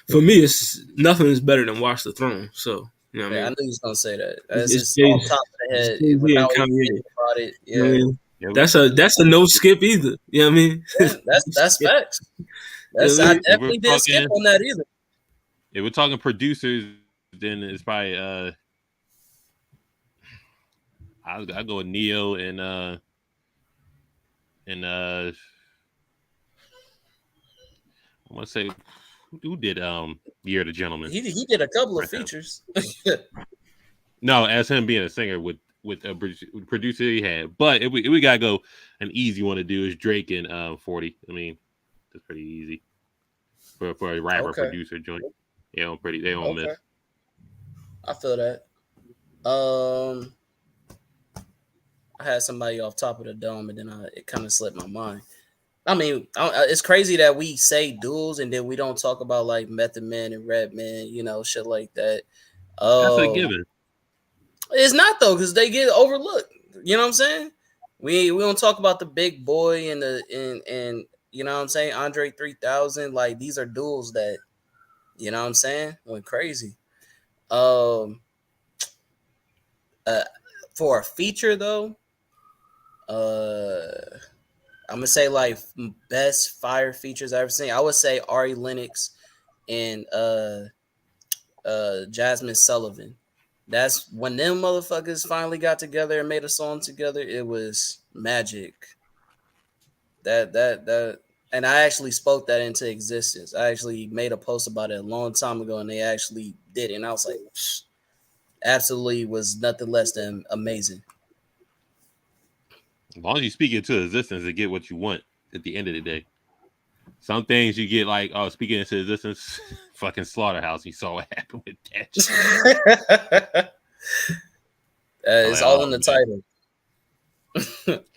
for me, it's nothing is better than Watch the Throne. So You know what I Yeah, I mean? knew you was gonna say that. It's, That's it's just off Jay, top of the it's head Jay-Z and without even Kanye. thinking about it. You know what I Yeah, mean? Yeah, That's a no skip either. You know what I mean? yeah, that's facts. You That's know what I I mean? if we're definitely didn't skip talking, on that either. if we're talking producers, then it's probably I go with Neo and I want to say who did Year of the Gentleman. He did a couple of Right now. features. No, as him being a singer with a producer he had. But if we gotta go, an easy one to do is Drake and 40. I mean, that's pretty easy for a rapper Okay, producer joint. They don't okay, miss. I feel that. Um, I had somebody off top of the dome, and then it kind of slipped my mind. I mean, it's crazy that we say duels and then we don't talk about like Method Man and Redman, shit like that. That's a Oh, given. it's not though, because they get overlooked. You know what I'm saying? We don't talk about the Big Boy and you know what I'm saying, Andre 3000. Like these are duels that you know what I'm saying went crazy. Um, uh, for a feature though, uh, I'm gonna say like best fire features I've ever seen. I would say Ari Lennox and Jasmine Sullivan. That's when them motherfuckers finally got together and made a song together. It was magic. That and I actually spoke that into existence. I actually made a post about it a long time ago, and they actually did it. And I was like, psh, absolutely was nothing less than amazing. As long as you speak it to existence and get what you want at the end of the day. Some things you get like, oh, speaking into existence, fucking Slaughterhouse. You saw what happened with that shit. I'm It's like, all oh in the man, title.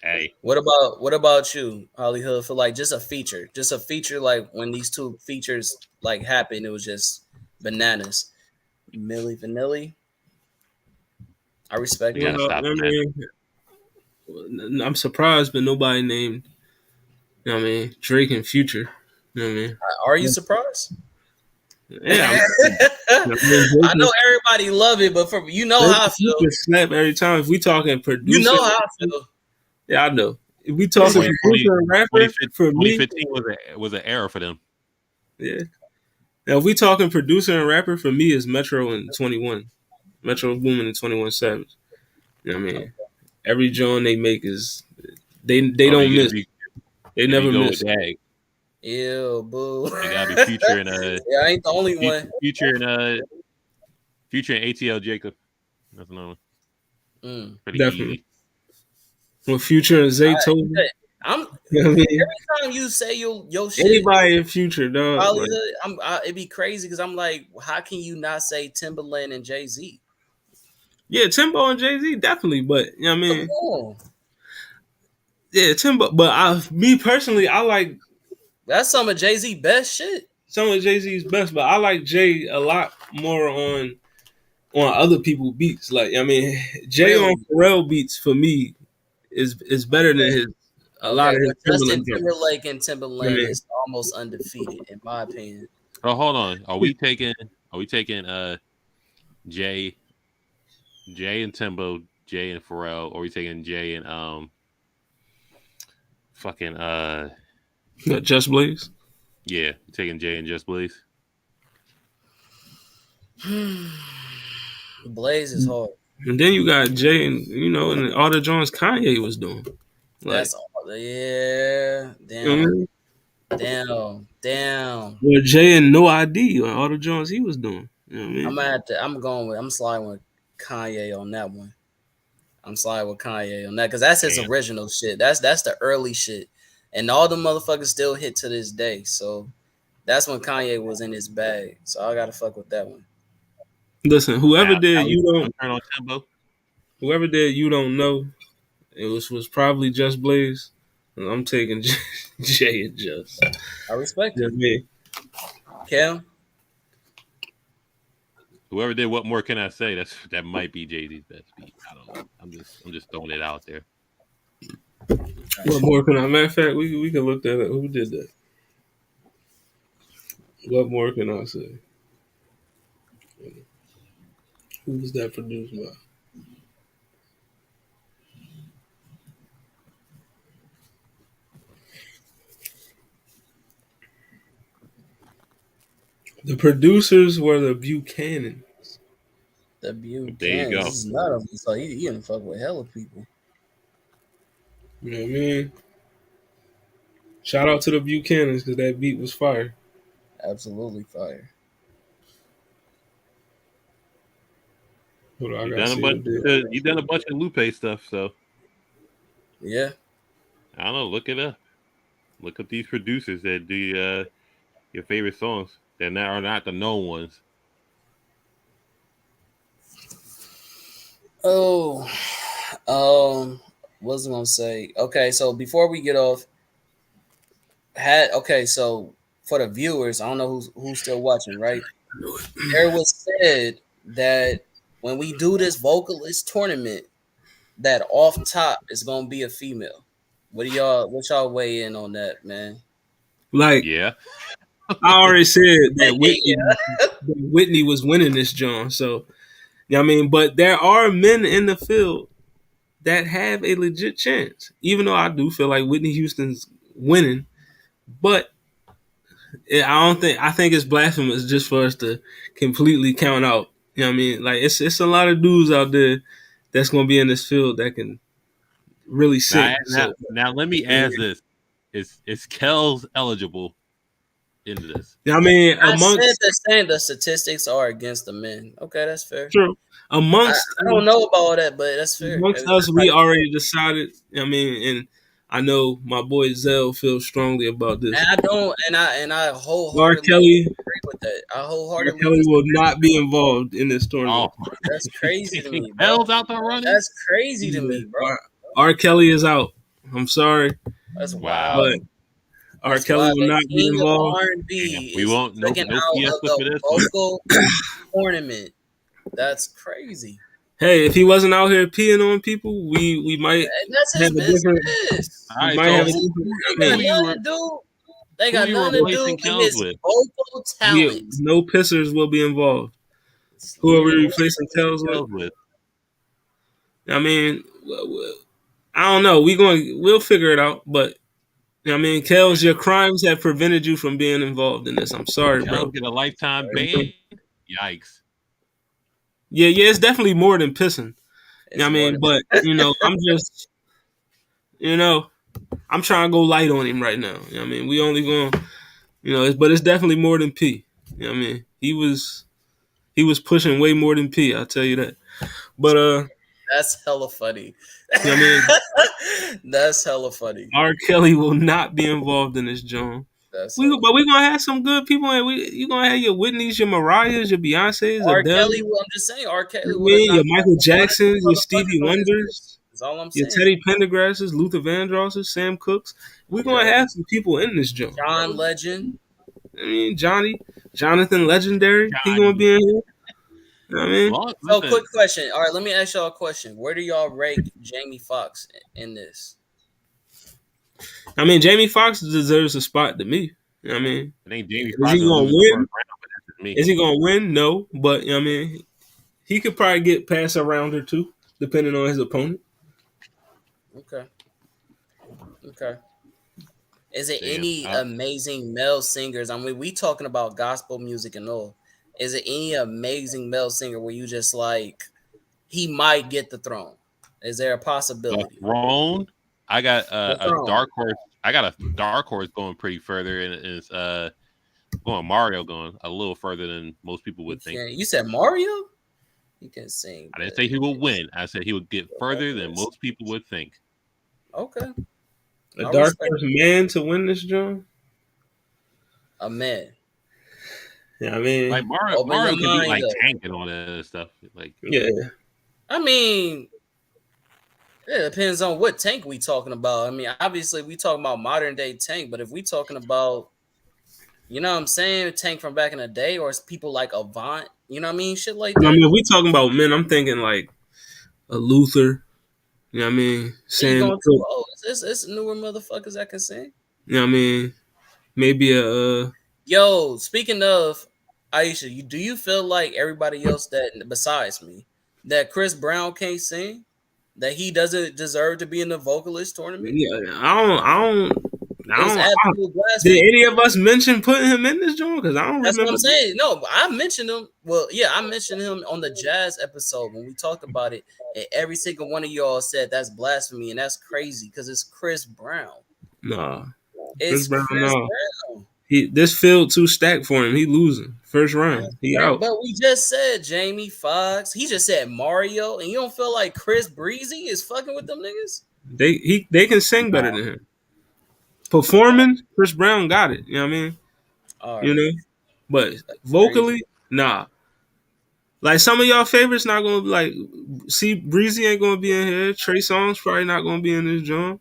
hey, What about you, Hollywood? For like just a feature like when these two features like happened, it was just bananas. Millie Vanilli, I respect you Well, gotta it. stop I him, man. mean, I'm surprised, but nobody named. You know what I mean? Drake and Future. You know what I Are you surprised? mean? Yeah, I mean, I know everybody love it, but for you know Drake how I and feel. Future snap every time. If we talking You producer, know how I yeah, I know. If we talking feel. 2020, producer and rapper, for me, 2015 was an era for them. yeah. Now, if we talking producer and rapper, for me, is Metro and 21. Metro Boomin and 21 Savage. You know what I mean? Every joint they make is they Oh, don't miss. They if you never go with miss. that, Ew, boo. it gotta be Future and Yeah, I ain't the only one. Future and Future and ATL Jacob. That's another one. Mm. Pretty Definitely. easy. With Future and Zaytoven. I'm You know what I mean? every time you say your shit, Anybody in Future, dog. Like, Hollywood, it'd be crazy because I'm like, how can you not say Timberland and Jay Z? yeah, Timbo and Jay Z, definitely. But, you know what I Come mean? on, Yeah, Timbo. But me personally, I like that's some of Jay Z best shit. some of Jay Z's best, but I like Jay a lot more on other people beats. Like I mean, Jay on Really? Pharrell beats for me is better than Okay. his a lot Okay. of his Well, Justin Timberland joints. Timberlake and I Timberland mean, is almost undefeated in my opinion. Oh, hold on. Are we taking Jay Jay and Timbo, Jay and Pharrell, or are we taking Jay and fucking Just Blaze. yeah, taking Jay and Just Blaze. Blaze is hard. And then you got Jay and and all the joints Kanye was doing. Like That's all. Yeah. you know what I Damn. mean? Damn. Damn. Or Jay and No ID on all the joints he was doing. You know what I mean? I'm sliding with Kanye on that one. I'm sliding with Kanye on that because that's his Damn. original shit. That's the early shit, and all the motherfuckers still hit to this day. So that's when Kanye was in his bag. So I gotta fuck with that one. Listen, Now we turn on Timbo. whoever did you don't know, it was probably Just Blaze. And I'm taking Jay and Just. I respect You know it. what I mean? Cam, Whoever did what more can I say? That might be Jay Z's best beat. I don't know. I'm just throwing it out there. What more can I? Matter of fact, we can look that up. Who did that? What more can I say? Who was that produced by? The producers were the Buchanan. The There you Buchanans. This go. is not a so he didn't fuck with hella people. You know what I mean? Shout out to the Buchanans because that beat was fire. Absolutely fire. Hold on, I You gotta done a see bunch the deal. of Lupe stuff, so Yeah. I don't know. Look it up. Look up these producers that do your favorite songs. That are not the known ones. Oh, what was I gonna say? Okay, so before we get off, so for the viewers, I don't know who's still watching, right? There was said that when we do this vocalist tournament, that off top is gonna be a female. What y'all weigh in on that, man? Like Yeah, I already said that Yeah. Whitney was winning this John. So you know what I mean, but there are men in the field that have a legit chance. Even though I do feel like Whitney Houston's winning, but I don't think I think it's blasphemous just for us to completely count out. You know what I mean? Like it's a lot of dudes out there that's gonna be in this field that can really now, sing. now, So now let me you ask this: Is Kells eligible into this? know what I mean, I said amongst the saying the statistics are against the men. Okay, that's fair. true, I, amongst I don't know about all that, but that's fair. amongst It's us, just we like already decided. I mean, and I know my boy Zell feels strongly about and this. I don't and I R. wholeheartedly Kelly, agree with that. I R. wholeheartedly Kelly will disagree with not be involved in this Oh, tournament. that's crazy to me, bro. Kells out there running? That's crazy to me, bro. R. Kelly is out. I'm sorry, That's Wow. but wild. R. That's Kelly wild. will The not be king of involved. R and Yeah, B we is won't taken no out of fiesta for the this one. vocal tournament. That's crazy. Hey, if he wasn't out here peeing on people, we might And that's have his a different. business. All We right, might have so a That's different. ain't I got mean, nothing to do. They who got you nothing to do replacing with Kells his with? vocal we talent. no pissers will be involved. Who are Yeah, we Who you replacing replacing Kells with? Kells with? I mean, I don't know. We'll figure it out. But I mean, Kells, your crimes have prevented you from being involved in this. I'm sorry, Kells bro. get a lifetime ban? Yikes. Yeah, yeah, it's definitely more than pissing. I it's more mean, than but I'm just, you know, I'm trying to go light on him right now. I mean, we only going, but it's definitely more than P. I mean, he was pushing way more than P. I'll tell you that. But that's hella funny. I mean, That's hella funny. R. Kelly will not be involved in this, John. That's We hella but funny. we gonna have some good people, and you gonna have your Whitneys, your Mariahs, your Beyonces, R. Adele. Kelly, well, I'm just saying, R. Kelly You know what would I have mean, your knocked Michael out one of Jacksons, your these Stevie motherfuckers on his Wonders, list. That's all I'm your saying. Teddy Pendergrasses, Luther Vandrosses, Sam Cooks. We're gonna Yeah. have some people in this joint. John Legend. I mean, Jonathan Legendary, he gonna Johnny. be in here. You know what I mean, So, Listen, quick question. All right, let me ask y'all a question. Where do y'all rank Jamie Foxx in this? Jamie Foxx deserves a spot to me. You know what I mean, it ain't Jamie is he Foxx gonna gonna lose the win? first round, but that's just me. Is he gonna win? No, but you know what I mean, he could probably get past a round or two, depending on his opponent. Okay. Okay. Is it Damn. any amazing male singers? I mean, we talking about gospel music and all. Is it any amazing male singer where you just like he might get the throne? Is there a The possibility? throne. I got The a throne. dark horse. I got a dark horse going pretty further, and it's going Mario going a little further than most people would think. You said Mario? He can sing. I didn't say he would win. I said he would get further than Records. most people would think. Okay. A I dark respect horse man to win this joint. a man. Yeah, I mean, Like Open Mario your can beat mind like up. Tank and all that stuff. Like yeah. I mean, it depends on what Tank we talking about. I mean, obviously we talking about modern day Tank, but if we talking about, you know what I'm saying, Tank from back in the day, or it's people like Avant, you know what I mean, shit like I that. mean, if we talking about men, I'm thinking like a Luther. You know what I mean? He Sam going too Cooke. old. It's newer motherfuckers that can sing. You know what I mean? Maybe a Yo, speaking of, Aisha, do you feel like everybody else that besides me that Chris Brown can't sing? That he doesn't deserve to be in the vocalist tournament? Yeah, I It's don't. absolute Did blasphemy. any of us mention putting him in this joint? Because I don't That's what remember. I'm saying. No, I mentioned him. Well, yeah, I mentioned him on the jazz episode when we talked about it, and every single one of y'all said that's blasphemy and that's crazy because it's Chris Brown. Nah, Chris It's Brown. Chris No, Brown. this field too stacked for him. He losing first round. He Man, out. but we just said Jamie Foxx. He just said Mario, and you don't feel like Chris Breezy is fucking with them niggas? They can sing better than him. Performing, Chris Brown got it. You know what I mean? All You right, know, but that's crazy. vocally, nah. Like some of y'all favorites not gonna be like. See, Breezy ain't gonna be in here. Trey Songz probably not gonna be in this joint.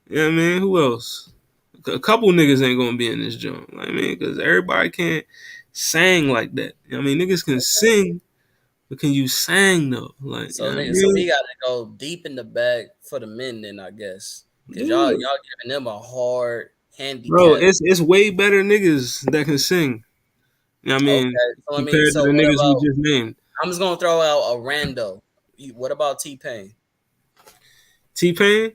You know what I mean? Who else? A couple niggas ain't gonna be in this joint. Like, I mean, because everybody can't sing like that. You know what I mean, niggas can sing, but can you sing though? Like, you know what I So mean? we got to go deep in the bag for the men, then I guess, because y'all Yeah. giving them a hard Bro, handicap. it's way better niggas that can sing. You know what I mean? Okay, so let me. Compared to So the what niggas we about? just named. I'm just gonna throw out a rando. What about T Pain? T Pain,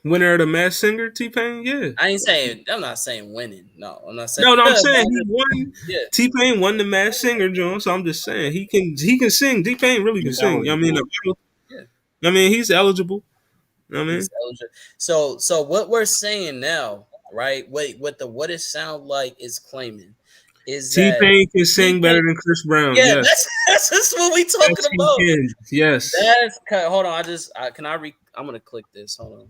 winner of the Masked Singer. T Pain, yeah. I ain't saying. I'm not saying winning. No, I'm not saying. No, But I'm I'm saying he just, won. yeah, T Pain won the Masked Singer, John. So I'm just saying he can sing. T Pain really can He's sing. You know what eligible. yeah. I mean, he's eligible. You know what I He's mean? eligible. So what we're saying now, right? Wait, what the what it sound like is claiming is T that Pain can sing T better Pain. than Chris Brown. Yeah, Yes, that's just what we talking yes, he about. can. Yes, Hold on. Can I I'm gonna click this. Hold on.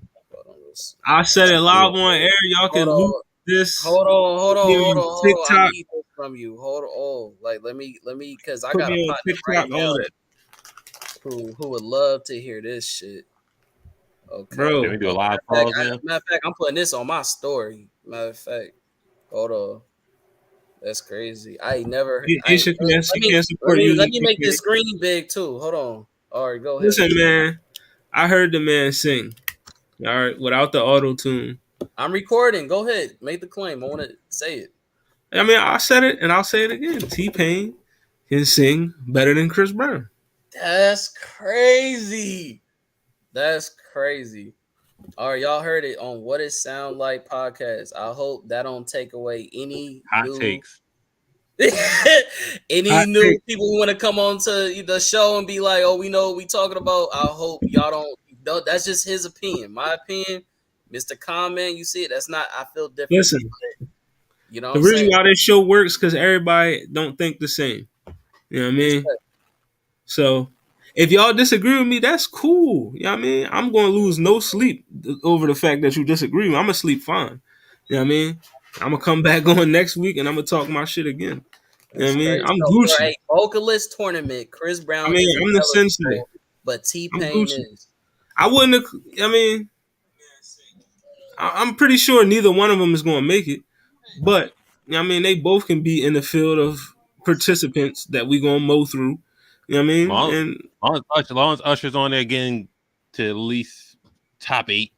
I said it live on air. Y'all can Hold loop on. this. Hold on. Hold Put me on. Hold on. on Hold on. I TikTok. need this from you. Hold on. Oh, like let me, because I Put got me a on partner right TikTok. All now that, who would love to hear this shit. Okay. Can we bro. do a live pause now? Matter of fact, I'm putting this on my story. Matter of fact, hold on. That's crazy. I ain't never. I ain't, She can't support let unique. me make this screen big too. Hold on. All right, go ahead. Listen, man. I heard the man sing. All right, without the auto tune. I'm recording. Go ahead. Make the claim. I want to say it. I mean, I said it and I'll say it again. T Pain can sing better than Chris Brown. That's crazy. That's crazy. All right, y'all heard it on What It Sound Like podcast. I hope that don't take away any Hot new takes. I any new think, people who want to come on to the show and be like, "Oh, we know what we talking about." I hope y'all don't. That's just his opinion. My opinion, Mister Comment. You see it. That's not. I feel differently. listen, You know what the I'm reason saying? why this show works because everybody don't think the same. You know what I mean? So if y'all disagree with me, that's cool. You know what I mean? I'm going to lose no sleep over the fact that you disagree with me. I'm going to sleep fine. You know what I mean? I'm going to come back on next week and I'm going to talk my shit again. You know what That's I mean? crazy. I'm So for Gucci. a vocalist tournament, Chris I Brown mean, isn't I'm the sensei. eligible, but T I'm Pain Gucci. is. I wouldn't have, I mean, I'm pretty sure neither one of them is going to make it. But, you know what I mean, they both can be in the field of participants that we going to mow through. You know what I mean? Long, And long as Usher's on there getting to at least top 8.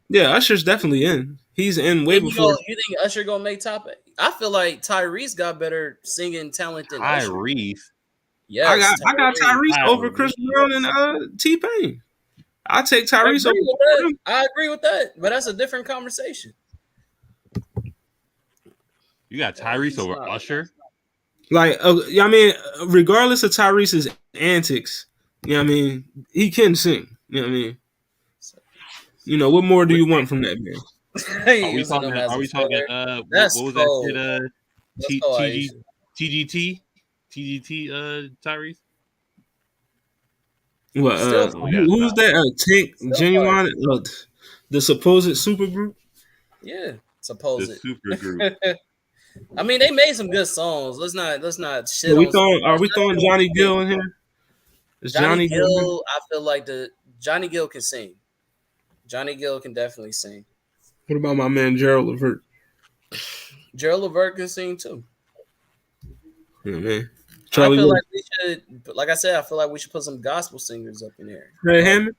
yeah, Usher's definitely in. He's in way Think he before. go? You think Usher gonna make top 8? I feel like Tyrese got better singing talent than Usher. Tyrese. Yes, I got Tyrese. Tyrese over Chris Brown and Tyrese. T Pain. I take I Tyrese over agree with both of that. them. I agree with that. But that's a different conversation. You got Tyrese He's over not. Usher. Like, I mean, regardless of Tyrese's antics, you know what I mean, he can sing. You know what I mean? You know, what more do Wait, you want from that man? He are we using talking? them as Are a we talking? filler. What That's was that cold. shit? Let's go, TG, Aisha. TGT, TGT. Tyrese. What? Still We got fire. Who's that? Tank Still fire. Genuine? The supposed super group? Yeah, the suppose super group. it. I mean, they made some good songs. Let's not So shit on some. are we throwing Johnny Gill in here? Is Johnny Johnny Gill in? Gill, I feel like Johnny Gill can sing. Johnny Gill can definitely sing. What about my man Gerald Levert? Gerald Levert can sing too. Yeah, man. I Charlie feel like Wilson. we should, like I said, I feel like we should put some gospel singers up in there, Fred Hammond?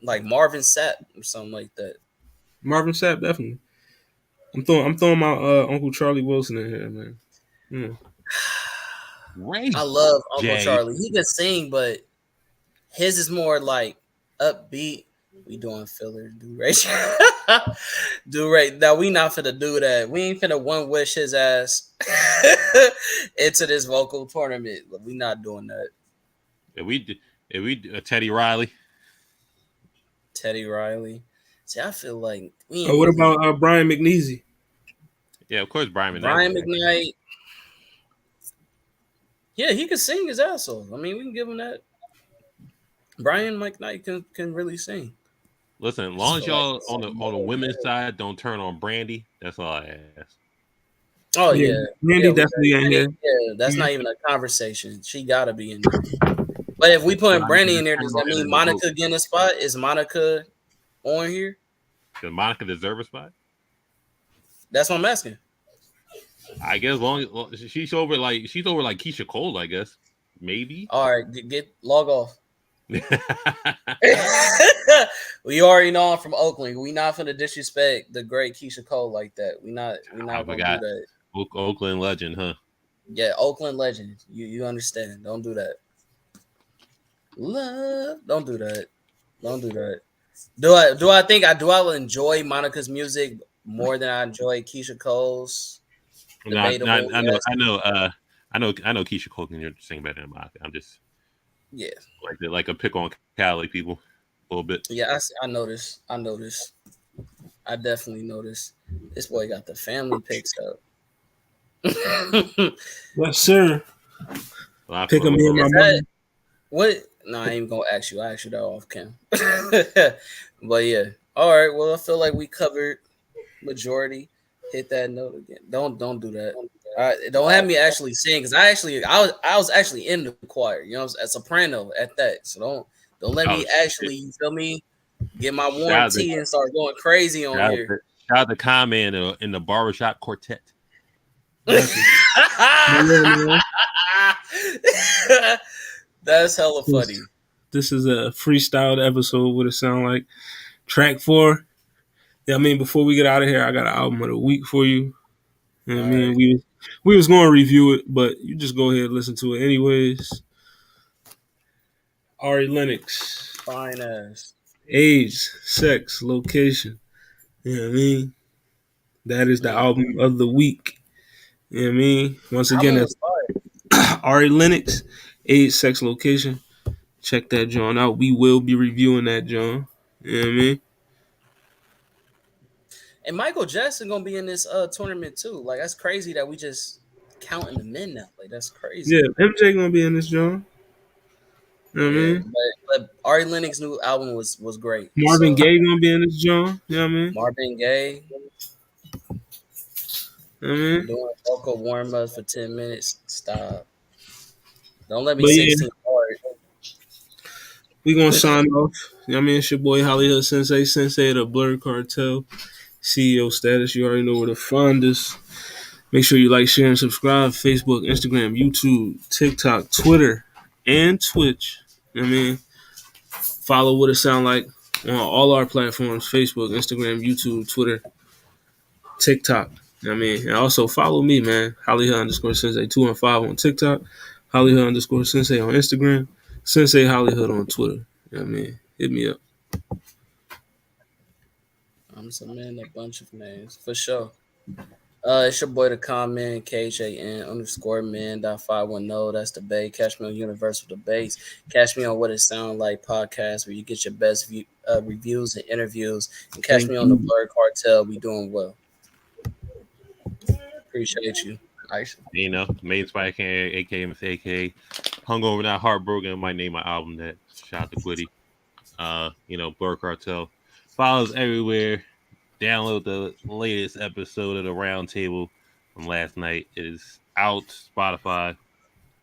like Marvin Sapp or something like that. Marvin Sapp, definitely. I'm throwing my Uncle Charlie Wilson in here, man. Yeah. Ray I love Uncle J. Charlie. He can sing, but his is more like upbeat. We doing filler, do Ray. Do Ray. Now we not finna do that. We ain't finna one wish his ass into this vocal tournament. We not doing that. If we Teddy Riley. Teddy Riley. See, I feel like we Oh, ain't what really about Brian McNeasy? Yeah, of course Brian McKnight. Brian McKnight. Yeah, he can sing his ass off. I mean, we can give him that. Brian McKnight can really sing. Listen, as I just long as feel like y'all it's on so the women's side don't turn on Brandy, that's all I ask. Oh Yeah, yeah, Randy yeah, definitely in here. yeah. That's Yeah. not even a conversation. She gotta be in there. But if we putting Brandy in there, does that mean Monica getting a spot? Is Monica on here? Does Monica deserve a spot? That's what I'm asking. I guess long she's over like Keisha Cole, I guess. Maybe. All right, get log off. We already know I'm from Oakland. We not finna disrespect the great Keisha Cole like that. We not I gonna forgot. do that. Oakland legend, huh? Yeah, Oakland legend. You understand? Don't do that. Love. Don't do that. Don't do that. Do I think I enjoy Monica's music more than I enjoy Keisha Cole's? Debatable. I know, Yes. I know Keisha Cole can sing better than Monica. I'm just Yeah. like a pick on Cali people a little bit. Yeah. I noticed. I noticed. I definitely noticed. This boy got the family picks up. Yes, sir. Pick him in my that mind. what? No, I ain't gonna ask you. I asked you that off cam. But yeah. All right. Well, I feel like we covered majority. Hit that note again. Don't do that. Don't have me actually sing because I was actually in the choir. You know, a soprano at that. So don't let me actually, you feel me, get my warm tea and start going crazy on here. Shout out to Common in the barbershop quartet. That's hella funny. This is a freestyled episode. What it sound like? Track 4. Yeah, I mean, before we get out of here, I got an album of the week for you. And I mean, we was going to review it, but you just go ahead and listen to it anyways. Ari Lennox. Fine ass. Age, sex, location. You know what I mean? That is the album of the week. You know what I mean? Once again, that's Ari Lennox, age, sex, location. Check that John out. We will be reviewing that John. You know what I mean? And Michael Jackson gonna be in this tournament too. Like that's crazy that we just counting the men now. Like that's crazy. Yeah, MJ gonna be in this John. You know what I mean? But Ari Lennox's new album was great. Marvin Gaye gonna be in this John. You know what I mean? Marvin Gaye. Doing vocal warm ups for 10 minutes. Stop. Don't let me 16 hard. We gonna sign off. You know what I mean? It's your boy Hollywood Sensei of the Blur Cartel. CEO status. You already know where to find us. Make sure you like, share, and subscribe. Facebook, Instagram, YouTube, TikTok, Twitter, and Twitch. You know what I mean? Follow What It Sound Like on all our platforms. Facebook, Instagram, YouTube, Twitter, TikTok. You know what I mean? And also follow me, man. Hollywood_Sensei 215 on TikTok. Hollywood_Sensei on Instagram. Sensei Hollywood on Twitter. You know what I mean? Hit me up. I'm some man, a bunch of names for sure. It's your boy the comment KJN_man.510. That's the Bay. Catch me on Universal Debates. Catch me on What It Sound Like podcast, where you get your best reviews and interviews. And catch me on the Blur Cartel. We doing well. Appreciate you. Nice. You know, main spike aka hungover, not heartbroken. Might name my album that. Shout out to Gwitty. You know, Blur Cartel. Follow us everywhere. Download the latest episode of the Roundtable from last night. It is out. Spotify,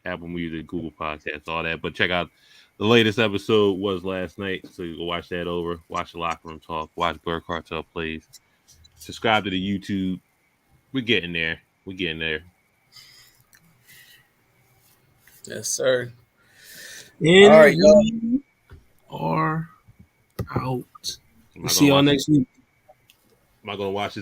Apple Music, Google Podcasts, all that. But check out the latest episode was last night, so you can watch that over. Watch the Locker Room Talk. Watch Blur Cartel Plays. Subscribe to the YouTube. We're getting there. We're getting there. Yes, sir. And all right, y'all. Are out. See y'all next week. Am I gonna watch this